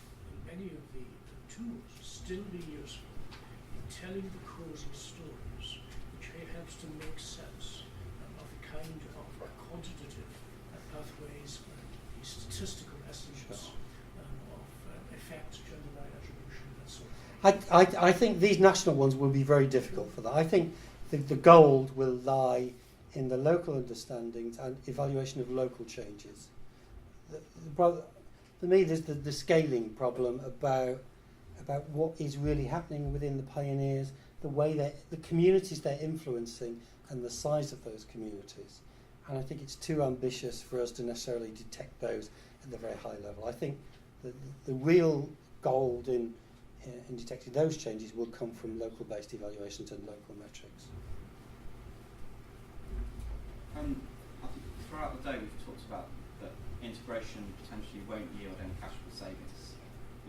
many of the tools still be useful in telling the causal stories, which helps to make sense of the kind of quantitative pathways and the statistical estimates of effects, generalized attribution, and so on? I think these national ones will be very difficult for that. I think the gold will lie in the local understandings and evaluation of local changes. For me, there's the scaling problem about what is really happening within the pioneers, the way that the communities they're influencing and the size of those communities. And I think it's too ambitious for us to necessarily detect those at the very high level. I think the real gold in detecting those changes will come from local-based evaluations and local metrics. I think throughout the day we've talked about that integration potentially won't yield any cash flow savings.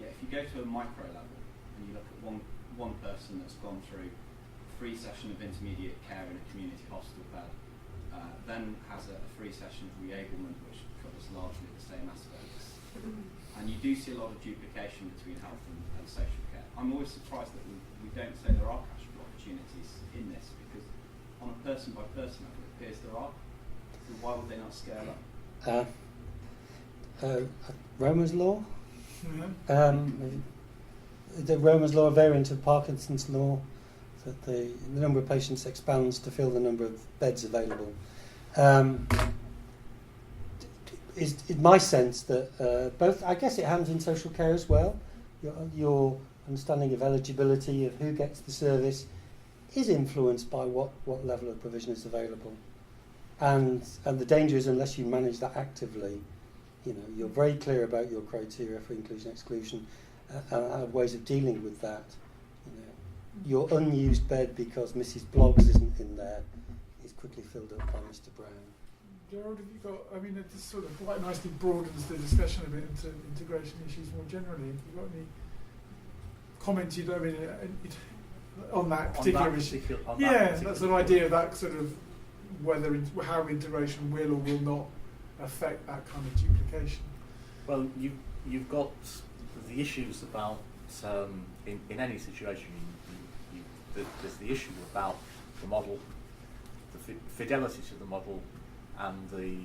Yet if you go to a micro level and you look at one person that's gone through a free session of intermediate care in a community hospital bed, then has a free session of reablement which covers largely the same aspects. And you do see a lot of duplication between health and social care. I'm always surprised that we don't say there are cash flow opportunities in this, because on a person-by-person level it appears there are. So why would they not scale up? Romer's law? Mm-hmm. The Romer's law, a variant of Parkinson's law, that the number of patients expands to fill the number of beds available. Is my sense that both, I guess it happens in social care as well, your understanding of eligibility, of who gets the service, is influenced by what level of provision is available. And the danger is, unless you manage that actively, you're very clear about your criteria for inclusion, exclusion, and ways of dealing with that. Your unused bed because Mrs. Bloggs isn't in there is quickly filled up by Mr. Brown. Gerald, have you got, it just sort of quite nicely broadens the discussion a bit into integration issues more generally. Have you got any comments on that particular issue? That's an idea of that sort of how integration will or will not affect that kind of duplication. Well, you've got the issues about in any situation. There's the issue about the model, the fidelity to the model, and the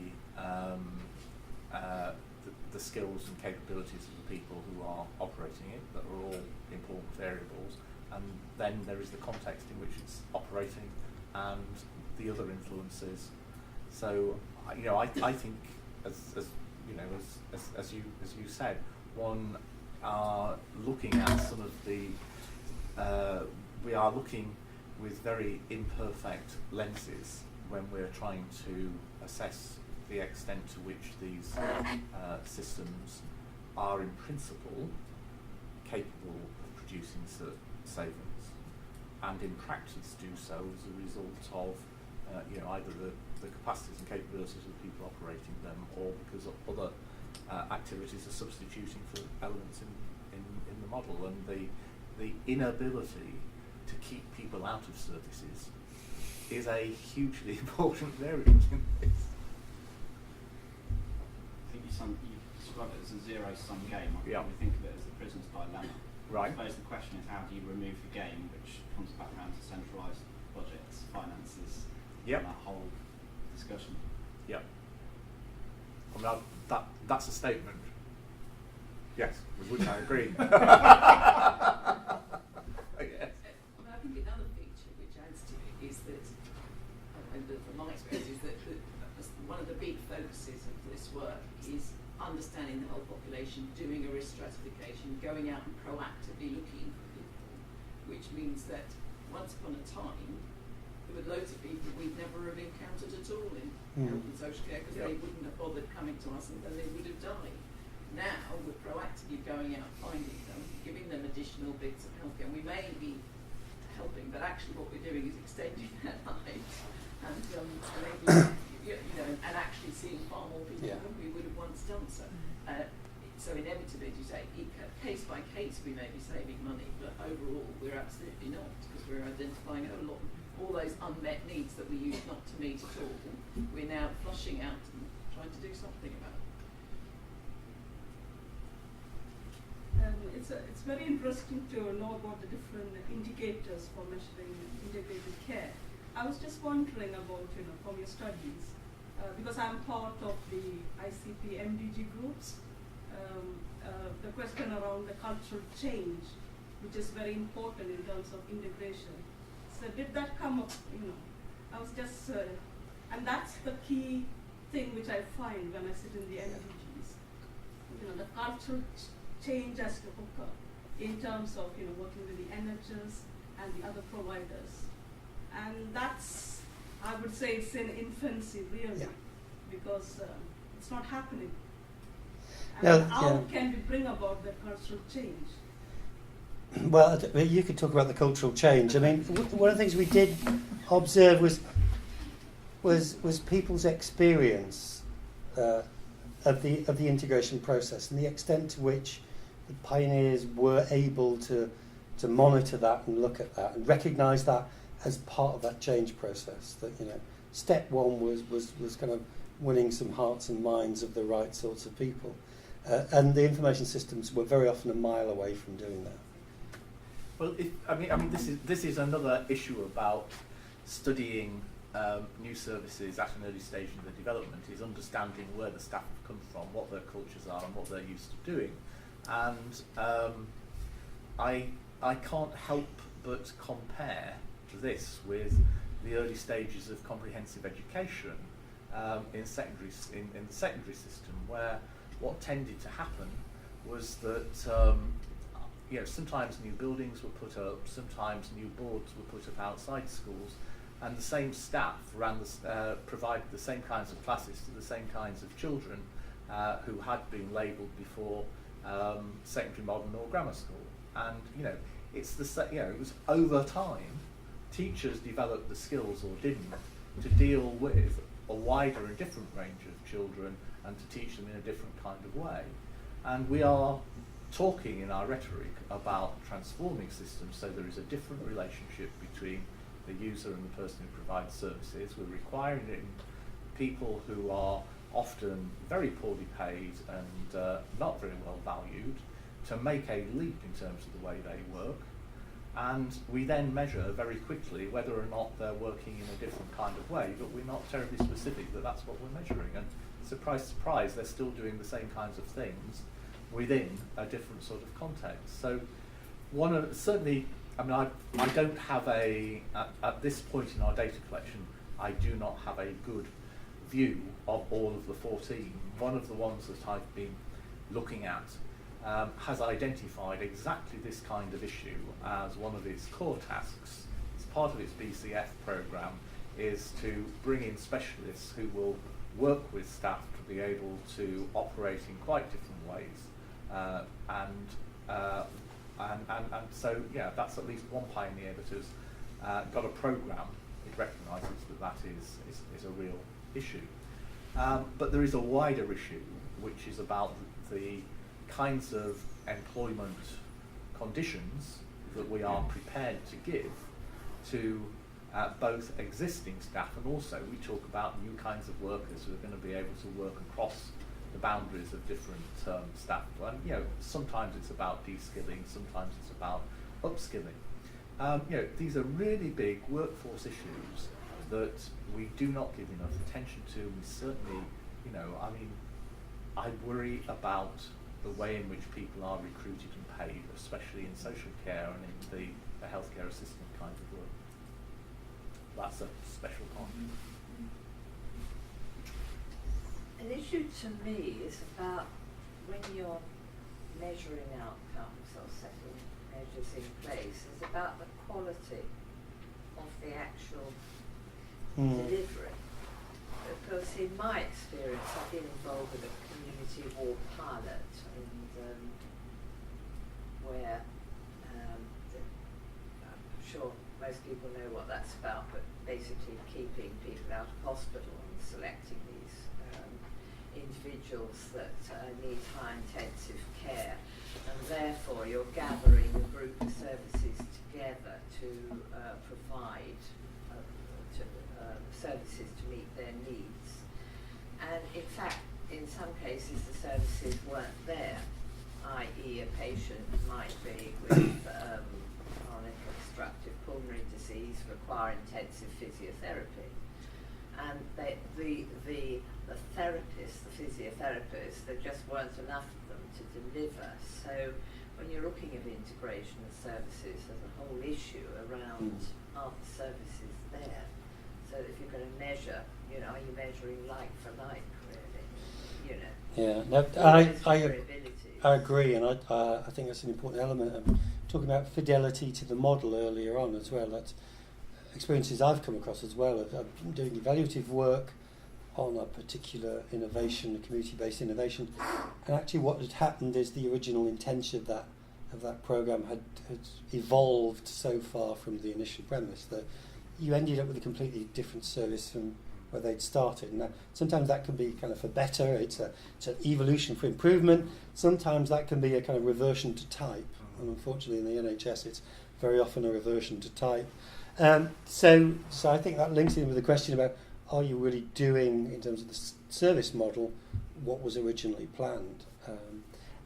skills and capabilities of the people who are operating it, that are all important variables. And then there is the context in which it's operating and the other influences. So I think as you said, one are looking at some of the we are looking with very imperfect lenses when we're trying to assess the extent to which these systems are in principle capable of producing savings, and in practice do so as a result of either the capacities and capabilities of the people operating them, or because of other activities are substituting for elements in the model. And the inability to keep people out of services is a hugely important variable in this. I think you describe it as a zero-sum game. I Yeah. we think of it as the prisoner's dilemma. Right. I suppose the question is, how do you remove the game, which comes back around to centralised budgets, finances, Yep. and that whole discussion. Yeah. That's a statement. which I agree. But I think another feature which adds to it is that, from my experience, is that one of the big focuses of this work is understanding the whole population, doing a risk stratification, going out and proactively looking for people, which means that once upon a time, there were loads of people we'd never have encountered at all in health and social care because they wouldn't have bothered coming to us and then they would have died. Now we're proactively going out, finding them, giving them additional bits of healthcare. We may be helping, but actually what we're doing is extending their lives and enabling, and actually seeing far more people than we would have once done so. So inevitably, as you say, case by case we may be saving money, but overall we're absolutely not, because we're identifying all those unmet needs that we used not to meet at all. We're now flushing out and trying to do something about it. It's very interesting to know about the different indicators for measuring integrated care. I was just wondering about, from your studies, because I'm part of the ICP MDG groups, the question around the cultural change, which is very important in terms of integration. So did that come up, I was just, and that's the key thing which I find when I sit in the MDGs. The cultural change has to occur in terms of, working with the NHS and the other providers. And that's, I would say it's in infancy really, because it's not happening. And how can we bring about that cultural change? Well, you could talk about the cultural change. I mean, one of the things we did observe was people's experience of the integration process and the extent to which the pioneers were able to monitor that and look at that and recognise that as part of that change process. That step one was kind of winning some hearts and minds of the right sorts of people, and the information systems were very often a mile away from doing that. Well, this is another issue about studying new services at an early stage in the development, is understanding where the staff have come from, what their cultures are, and what they're used to doing. And I can't help but compare this with the early stages of comprehensive education in the secondary system, where what tended to happen was that sometimes new buildings were put up, sometimes new boards were put up outside schools, and the same staff provided the same kinds of classes to the same kinds of children who had been labelled before secondary modern or grammar school. And it was over time teachers developed the skills, or didn't, to deal with a wider and different range of children and to teach them in a different kind of way. And we are talking in our rhetoric about transforming systems so there is a different relationship between the user and the person who provides services. We're requiring it in people who are often very poorly paid and not very well valued to make a leap in terms of the way they work. And we then measure very quickly whether or not they're working in a different kind of way, but we're not terribly specific that that's what we're measuring. And surprise, surprise, they're still doing the same kinds of things within a different sort of context. So I don't have at this point in our data collection, I do not have a good view of all of the 14. One of the ones that I've been looking at has identified exactly this kind of issue as one of its core tasks. It's part of its BCF programme, is to bring in specialists who will work with staff to be able to operate in quite different ways. And so that's at least one pioneer that has got a programme. It recognises that is a real issue. But there is a wider issue, which is about the kinds of employment conditions that we are prepared to give to both existing staff, and also we talk about new kinds of workers who are going to be able to work across the boundaries of different staff. And sometimes it's about de-skilling, sometimes it's about upskilling. These are really big workforce issues that we do not give enough attention to. We certainly, I worry about the way in which people are recruited and paid, especially in social care and in the healthcare assistant kind of work. That's a special part. An issue to me is about when you're measuring outcomes or setting measures in place, is about the quality of the actual delivery. Because in my experience, I've been involved with a community ward pilot, and where I'm sure most people know what that's about, but basically keeping people out of hospital and selecting these individuals that need high intensive care, and therefore you're gathering a group of services together to provide services to meet their needs. And in fact, in some cases the services weren't there, i.e. a patient might be with chronic obstructive pulmonary disease, require intensive physiotherapy. And the therapists, the physiotherapists, there just weren't enough of them to deliver. So when you're looking at integration of services, there's a whole issue around are the services there? So if you're going to measure, are you measuring like for like, really? Yeah, no, I agree, and I think that's an important element. I'm talking about fidelity to the model earlier on as well. That's experiences I've come across as well. I've doing evaluative work on a particular innovation, a community-based innovation, and actually what had happened is the original intention of that program had evolved so far from the initial premise that you ended up with a completely different service from where they'd started. Now, sometimes that can be kind of for better, it's an evolution for improvement. Sometimes that can be a kind of reversion to type, and unfortunately in the NHS it's very often a reversion to type. So I think that links in with the question about, are you really doing, in terms of the service model, what was originally planned?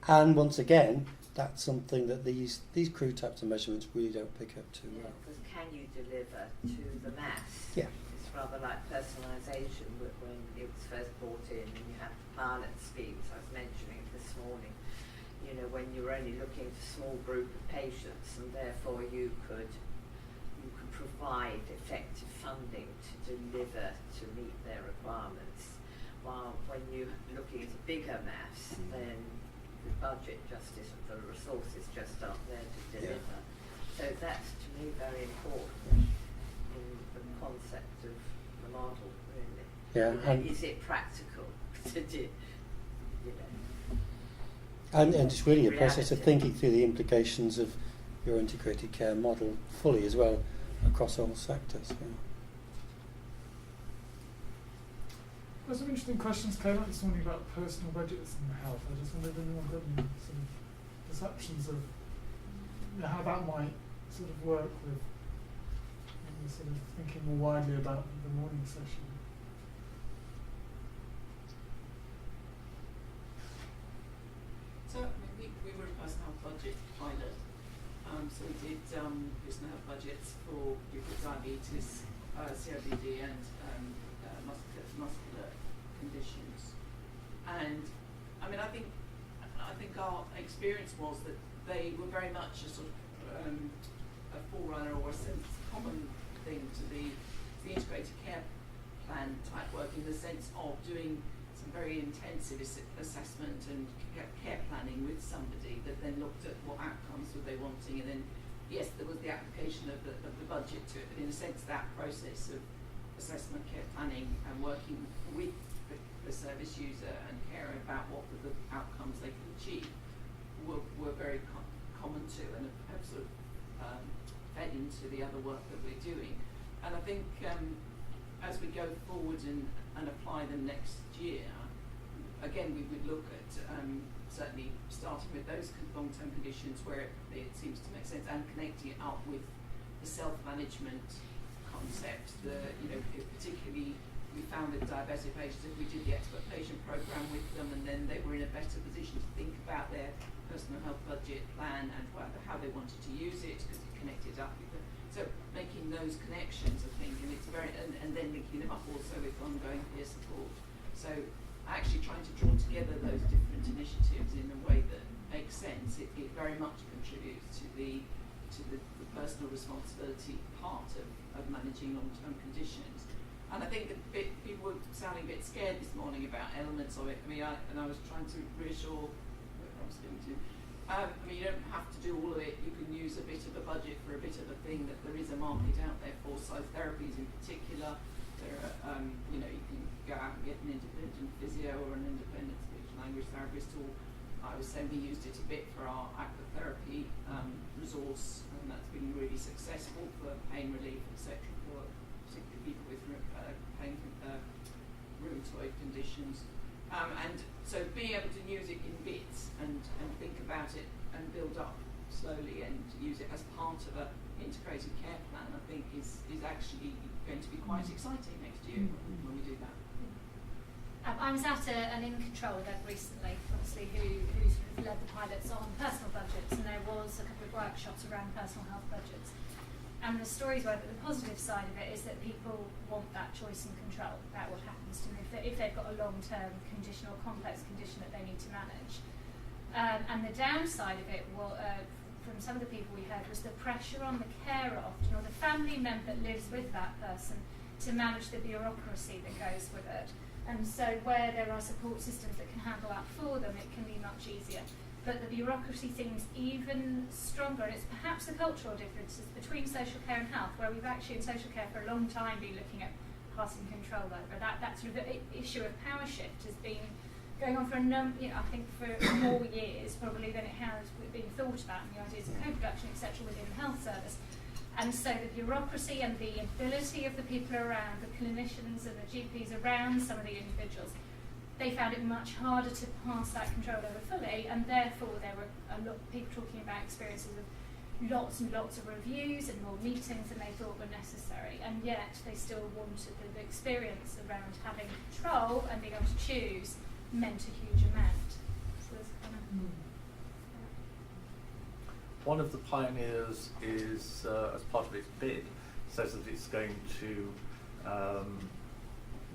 And once again, that's something that these crew types of measurements really don't pick up too well. Because can you deliver to the mass? Yeah. It's rather like personalisation, when it was first brought in and you have the pilot schemes I was mentioning this morning. When you were only looking for a small group of patients, and therefore you could provide effective funding to deliver to meet their requirements. While when you're looking at a bigger mass, then the budget just isn't, the resources just aren't there to deliver. Yeah. So that's to me very important in the concept of the model, really. Yeah. Is it practical to do? And it's really a process of thinking through the implications of your integrated care model fully as well across all sectors. Yeah. There's some interesting questions came up this morning about personal budgets and health. I just wondered if anyone got any sort of perceptions of how that might sort of work with sort of thinking more widely about the morning session. So we were a personal health budget pilot. So we did personal health budgets for people with diabetes, COPD, and muscular conditions. And I think our experience was that they were very much a sort of a forerunner or a common thing to the integrated care plan type work, in the sense of doing some very intensive assessment and care planning with somebody that then looked at what outcomes were they wanting, and then yes, there was the application of the budget to it, but in a sense that process of assessment, care planning, and working with the service user and caring about what the outcomes they could achieve were very common to, and have sort of fed into the other work that we're doing. And I think as we go forward and apply them next year, again we would look at certainly starting with those long-term conditions where it seems to make sense, and connecting it up with the self-management concept. Particularly we found with diabetic patients, if we did the expert patient program with them, and then they were in a better position to think about their personal health budget plan and how they wanted to use it, because it connected up with them. So making those connections, I think, and it's very, and then linking them up also with ongoing peer support. So actually trying to draw together those different initiatives in a way that makes sense, it very much contributes to the personal responsibility part of managing long-term conditions. And I think that people were sounding a bit scared this morning about elements of it. I mean, I was trying to reassure whoever I was speaking to. I mean, you don't have to do all of it. You can use a bit of a budget for a bit of a thing. That there is a market out there for psychotherapies in particular. There are, you know, you can go out and get an independent physio or an independent speech and language therapist. Or I was saying we used it a bit for our aquatherapy resource, and that's been really successful for pain relief, etc. For particularly people with pain rheumatoid conditions. And so being able to use it in bits and think about it and build up slowly and use it as part of an integrated care plan, I think is actually going to be quite exciting next year when we do that. I was at an In Control event recently, obviously, who sort of led the pilots on personal budgets, and there was a couple of workshops around personal health budgets. And the stories were that the positive side of it is that people want that choice and control about what happens to them if they've got a long-term condition or complex condition that they need to manage. And the downside of it, from some of the people we heard, was the pressure on the carer often, or the family member that lives with that person, to manage the bureaucracy that goes with it. And so where there are support systems that can handle that for them, it can be much easier. But the bureaucracy seems even stronger, and it's perhaps the cultural differences between social care and health, where we've actually in social care for a long time been looking at passing control over. That sort of issue of power shift has been going on for I think for more years probably than it has been thought about, and the ideas of co-production, etc. within the health service. And so the bureaucracy and the ability of the people around, the clinicians and the GPs around some of the individuals, they found it much harder to pass that control over fully, and therefore there were a lot of people talking about experiences of lots and lots of reviews and more meetings than they thought were necessary, and yet they still wanted the experience around having control and being able to choose meant a huge amount. So there's kind of One of the pioneers is, as part of its bid, says that it's going to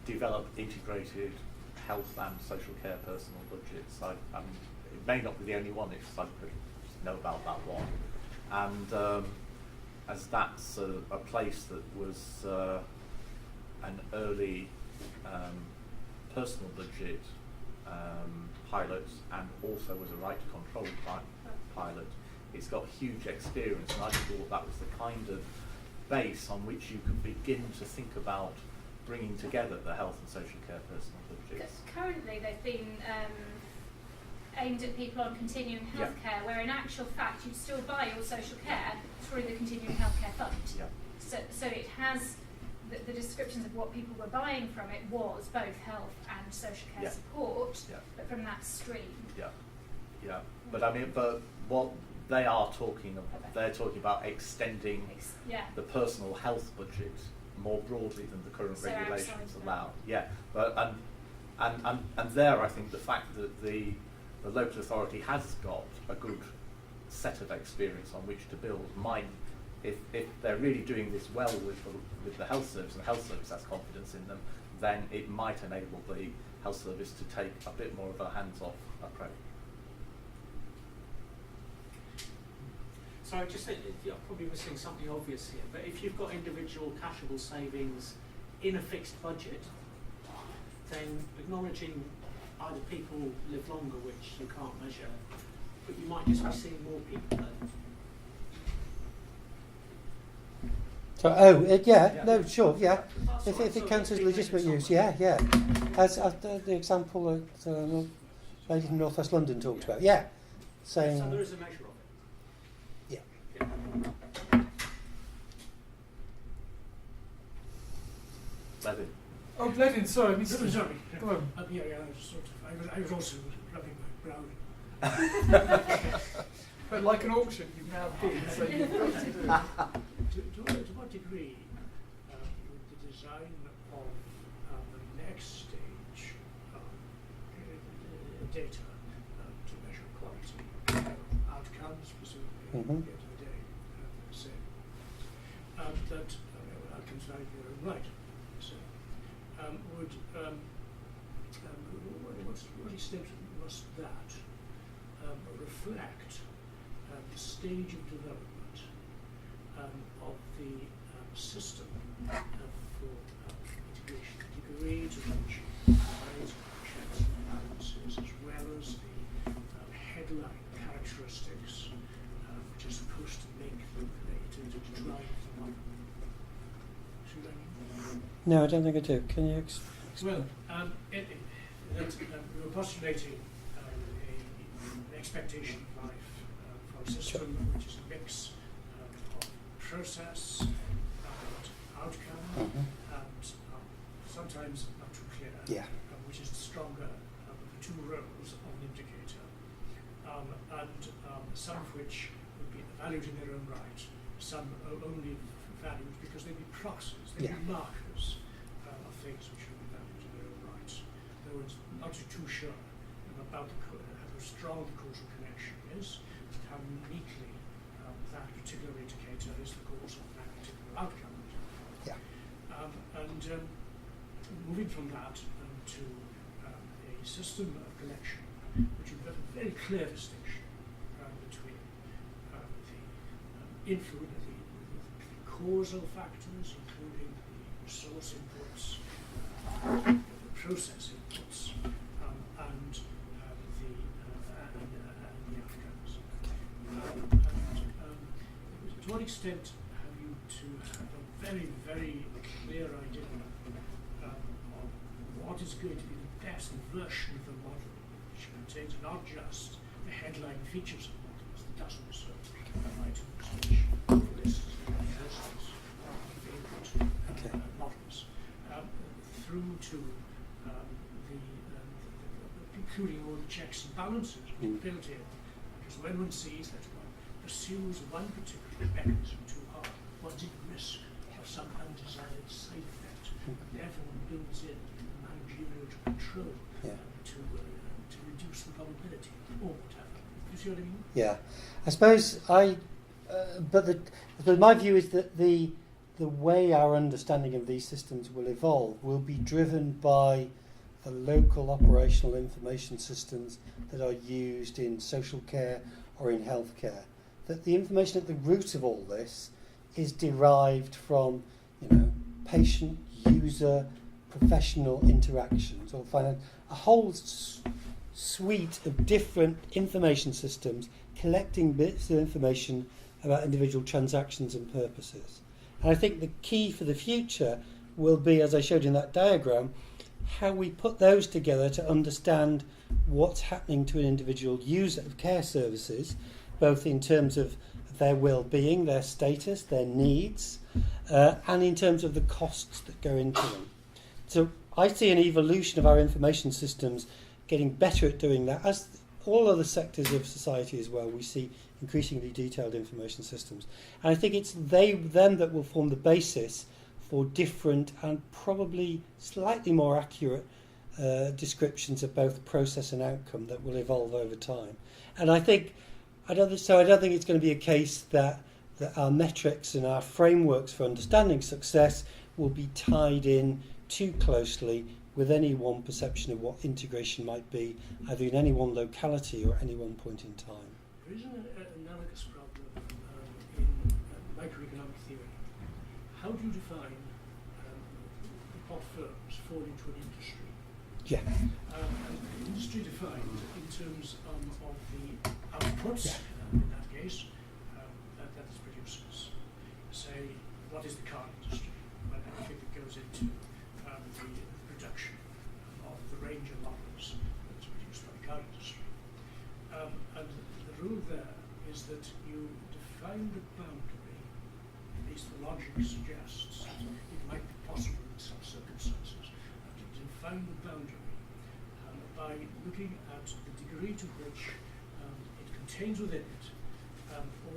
develop integrated health and social care personal budgets. I mean, it may not be the only one, I know about that one. And as that's a place that was an early personal budget pilot, and also was a right to control pilot, it's got huge experience, and I thought that was the kind of base on which you could begin to think about bringing together the health and social care personal budgets. Currently they've been aimed at people on continuing healthcare, where in actual fact you'd still buy your social care through the continuing healthcare fund. Yeah. So it has the descriptions of what people were buying from it was both health and social care support, but from that stream. Yeah. But I mean, but what they are talking about, they're talking about extending the personal health budget more broadly than the current regulations allow. Yeah, but and there, I think the fact that the local authority has got a good set of experience on which to build might, if they're really doing this well with the health service, and the health service has confidence in them, then it might enable the health service to take a bit more of a hands-off approach. So I just think you're probably missing something obvious here, but if you've got individual cashable savings in a fixed budget, then acknowledging either people live longer, which you can't measure, but you might just be seeing more people then. So, no, sure, yeah. If it counts as legitimate use, yeah. As the example that the lady from North West London talked about, saying. So there is a measure of it. Levin. Oh, Levin, sorry. Sorry. Go on. I was also rubbing my brow. But like an auction, you've now bid, so you've got to do it. To what degree the design of the next stage data to measure quality outcomes, presumably at the end of the day, outcomes value in their own right, would what extent must that reflect the stage of development of the system for integration, the degree to which checks and balances, as well as the headline characteristics which are supposed to make them to drive the model. See what I mean? No, I don't think I do. Can you Well, we're postulating an expectation of life for a system which is a mix of process and outcome, and sometimes not too clear, which is the stronger of the two roles of an indicator, and some of which would be valued in their own right, some are only valued because they'd be proxies, they'd be markers of things which would be valued in their own right. In other words, not too sure about how strong the causal connection is, and how uniquely that particular indicator is the cause of that particular outcome. Moving from that to a system of connection, which would have a very clear distinction between the influence, the causal factors, including the source inputs, the process inputs, and the outcomes. To what extent have you to have a very, very clear idea of what is going to be the best version of the model, which contains not just the headline features of models, the dozens of items which lists models, through to including all the checks and balances which are built in. Because when one sees that one pursues one particular mechanism too hard, one's at risk of some undesired side effect. And therefore one builds in managerial control to reduce the probability or whatever. Do you see what I mean? Yeah. I suppose but my view is that the way our understanding of these systems will evolve will be driven by the local operational information systems that are used in social care or in healthcare. That the information at the root of all this is derived from, patient, user, professional interactions, or a whole suite of different information systems collecting bits of information about individual transactions and purposes. And I think the key for the future will be, as I showed in that diagram, how we put those together to understand what's happening to an individual user of care services, both in terms of their well-being, their status, their needs, and in terms of the costs that go into them. So I see an evolution of our information systems getting better at doing that. As all other sectors of society as well, we see increasingly detailed information systems. And I think it's them that will form the basis for different and probably slightly more accurate descriptions of both process and outcome that will evolve over time. And I don't think it's going to be a case that our metrics and our frameworks for understanding success will be tied in too closely with any one perception of what integration might be, either in any one locality or at any one point in time. There is an analogous problem in microeconomic theory. How do you define what firms fall into an industry? Yeah. An industry defined in terms of the outputs, in that case, that is producers. Say, what is the car industry? And everything that goes into the production of the range of models that's produced by the car industry. And the rule there is that you define the boundary, at least the logic suggests, it might be possible in some circumstances, to define the boundary by looking at the degree to which it contains within it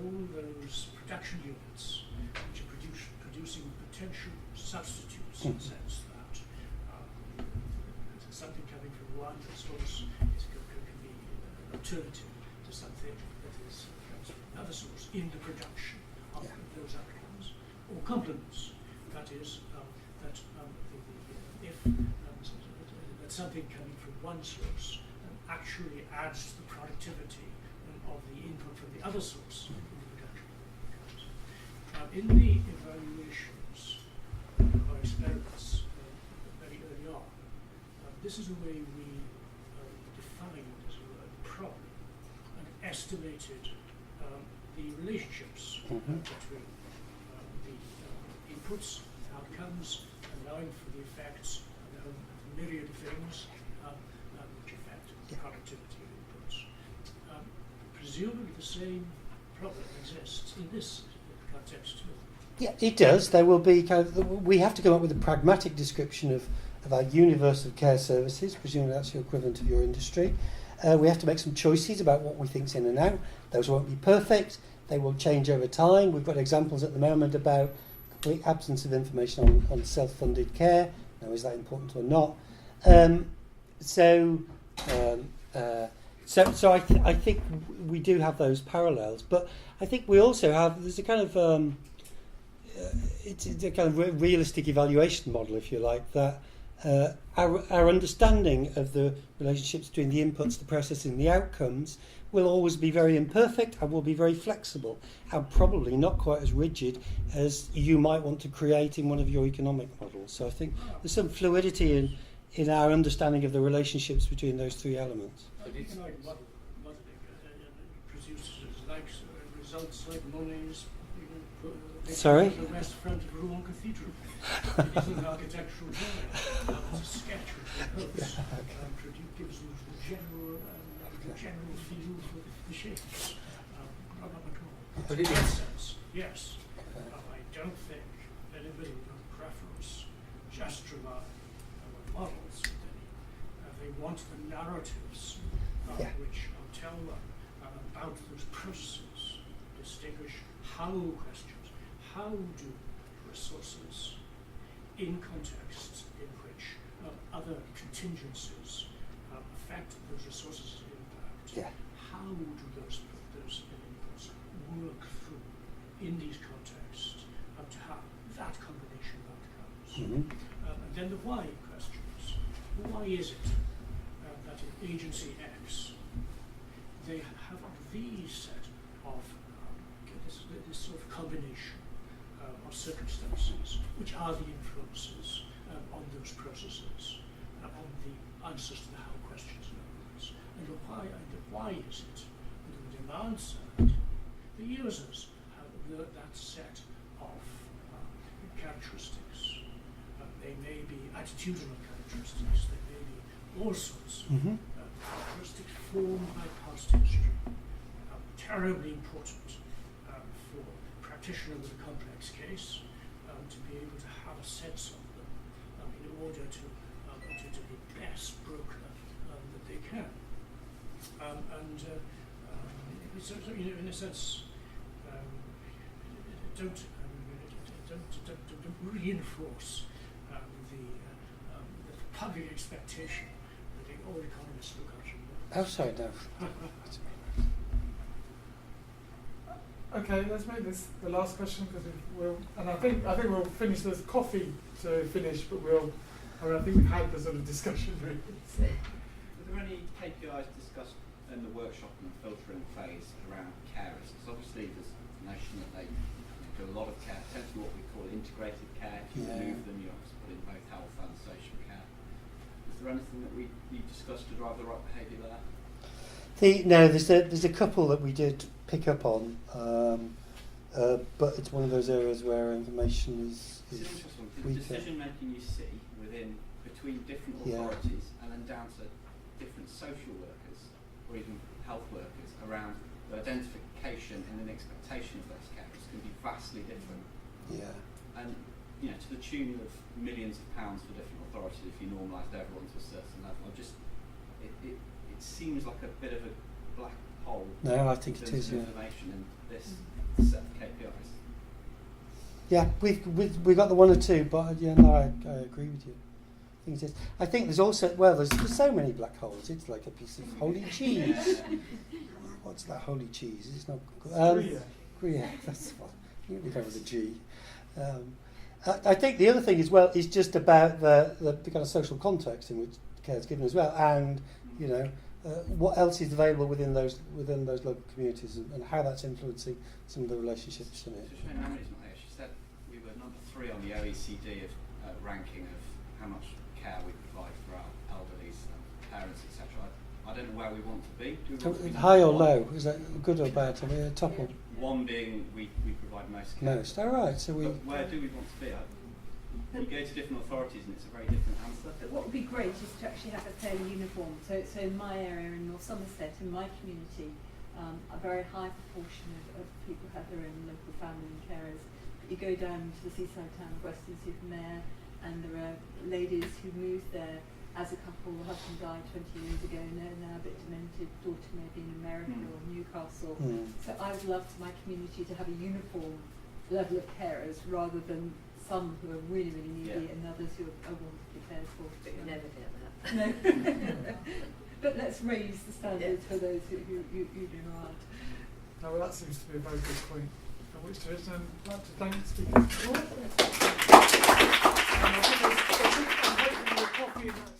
all those production units which are producing potential substitutes, in the sense that something coming from one source can be an alternative to something that comes from another source in the production of those outcomes, or complements. That is, that something coming from one source actually adds to the productivity of the input from the other source in the production. In the evaluations of our experiments very early on, this is the way we defined, as it were, the problem and estimated the relationships between the inputs, outcomes, allowing for the effects, a myriad of things which affect the productivity of inputs. Presumably the same problem exists in this context too. Yeah, it does. There will be we have to come up with a pragmatic description of our universe of care services. Presumably that's your equivalent of your industry. We have to make some choices about what we think's in and out. Those won't be perfect. They will change over time. We've got examples at the moment about complete absence of information on self-funded care. Now, is that important or not? So I think we do have those parallels, but I think we also have there's a kind of it's a kind of realistic evaluation model, if you like, that our understanding of the relationships between the inputs, the processing, the outcomes will always be very imperfect and will be very flexible and probably not quite as rigid as you might want to create in one of your economic models. So I think there's some fluidity in our understanding of the relationships between those three elements. Economic modeling produces like results like Monet's Sorry? the west front of Rouen Cathedral. It is an architectural drawing. It's a sketch which gives you the general feel for the shapes. Not at all. But In it that is. sense, yes. I don't think anybody with preference just rely on models. They want the narratives which will tell them about those processes, distinguish how questions, how do resources in contexts in which other contingencies affect those resources' impact. How do those inputs work through in these contexts to have that combination of outcomes? And then the why questions. Why is it that in agency X they have these set of this sort of combination of circumstances, which are the influences on those processes, on the answers to the how questions and others, and the why is it that on the demand side, the users have that set of characteristics. They may be attitudinal characteristics, they may be all sorts of characteristics formed by past history, terribly important for a practitioner with a complex case to be able to have a sense of them in order to be best broker that they can. So, in a sense, don't reinforce the public expectation that all economists look at you. Oh, sorry, no. Okay, let's make this the last question because I think we'll finish. There's coffee to finish, but I think we've had the sort of discussion really. So. Were there any KPIs discussed in the workshop and the filtering phase around carers? Because obviously there's the notion that they do a lot of care, tend to be what we call integrated care. If you remove them, you have to put in both health and social care. Is there anything that you discussed to drive the right behaviour there? No, there's a couple that we did pick up on, but it's one of those areas where information is It's an interesting one. The weaker. decision making you see between different authorities and then down to different social workers or even health workers around the identification and an expectation of those carers can be vastly different. Yeah. And to the tune of millions of pounds for different authorities if you normalised everyone to a certain level. It seems like a bit of a black hole. No, I think in it terms is. of Yeah. information in this set of KPIs. Yeah, we got the one or two, but I agree with you. I think there's also there's so many black holes. It's like a piece of holy cheese. What's that holy cheese? It's not Gruyere. That's what you go with a G. I think the other thing as well is just about the kind of social context in care is given as well, and you know what else is available within those local communities, and how that's influencing some of the relationships in it. So Shane Amory's not here. She said we were number 3 on the OECD ranking of how much care we provide for our elderly parents, etc. I don't know where we want to be. Do we want to be High or one? low? Is that good or bad? Are we a top or One being we provide most care. most? All right. So we. But where do we want to be? You go to different authorities and it's a very different answer. But what would be great is to actually have a fairly uniform. So in my area in North Somerset, in my community, a very high proportion of people have their own local family carers. But you go down to the seaside town of Weston-super-Mare, and there are ladies who moved there as a couple. The husband died 20 years ago, and they're now a bit demented. Daughter may be in America or Newcastle. So I would love for my community to have a uniform level of carers rather than some who are really, really needy and others who are wonderfully cared for. But you never get that. No. But let's raise the standards for those who do not. No, well, that seems to be a very good point. On which to end, I'd like to thank the speakers. And I think there's a big coffee in that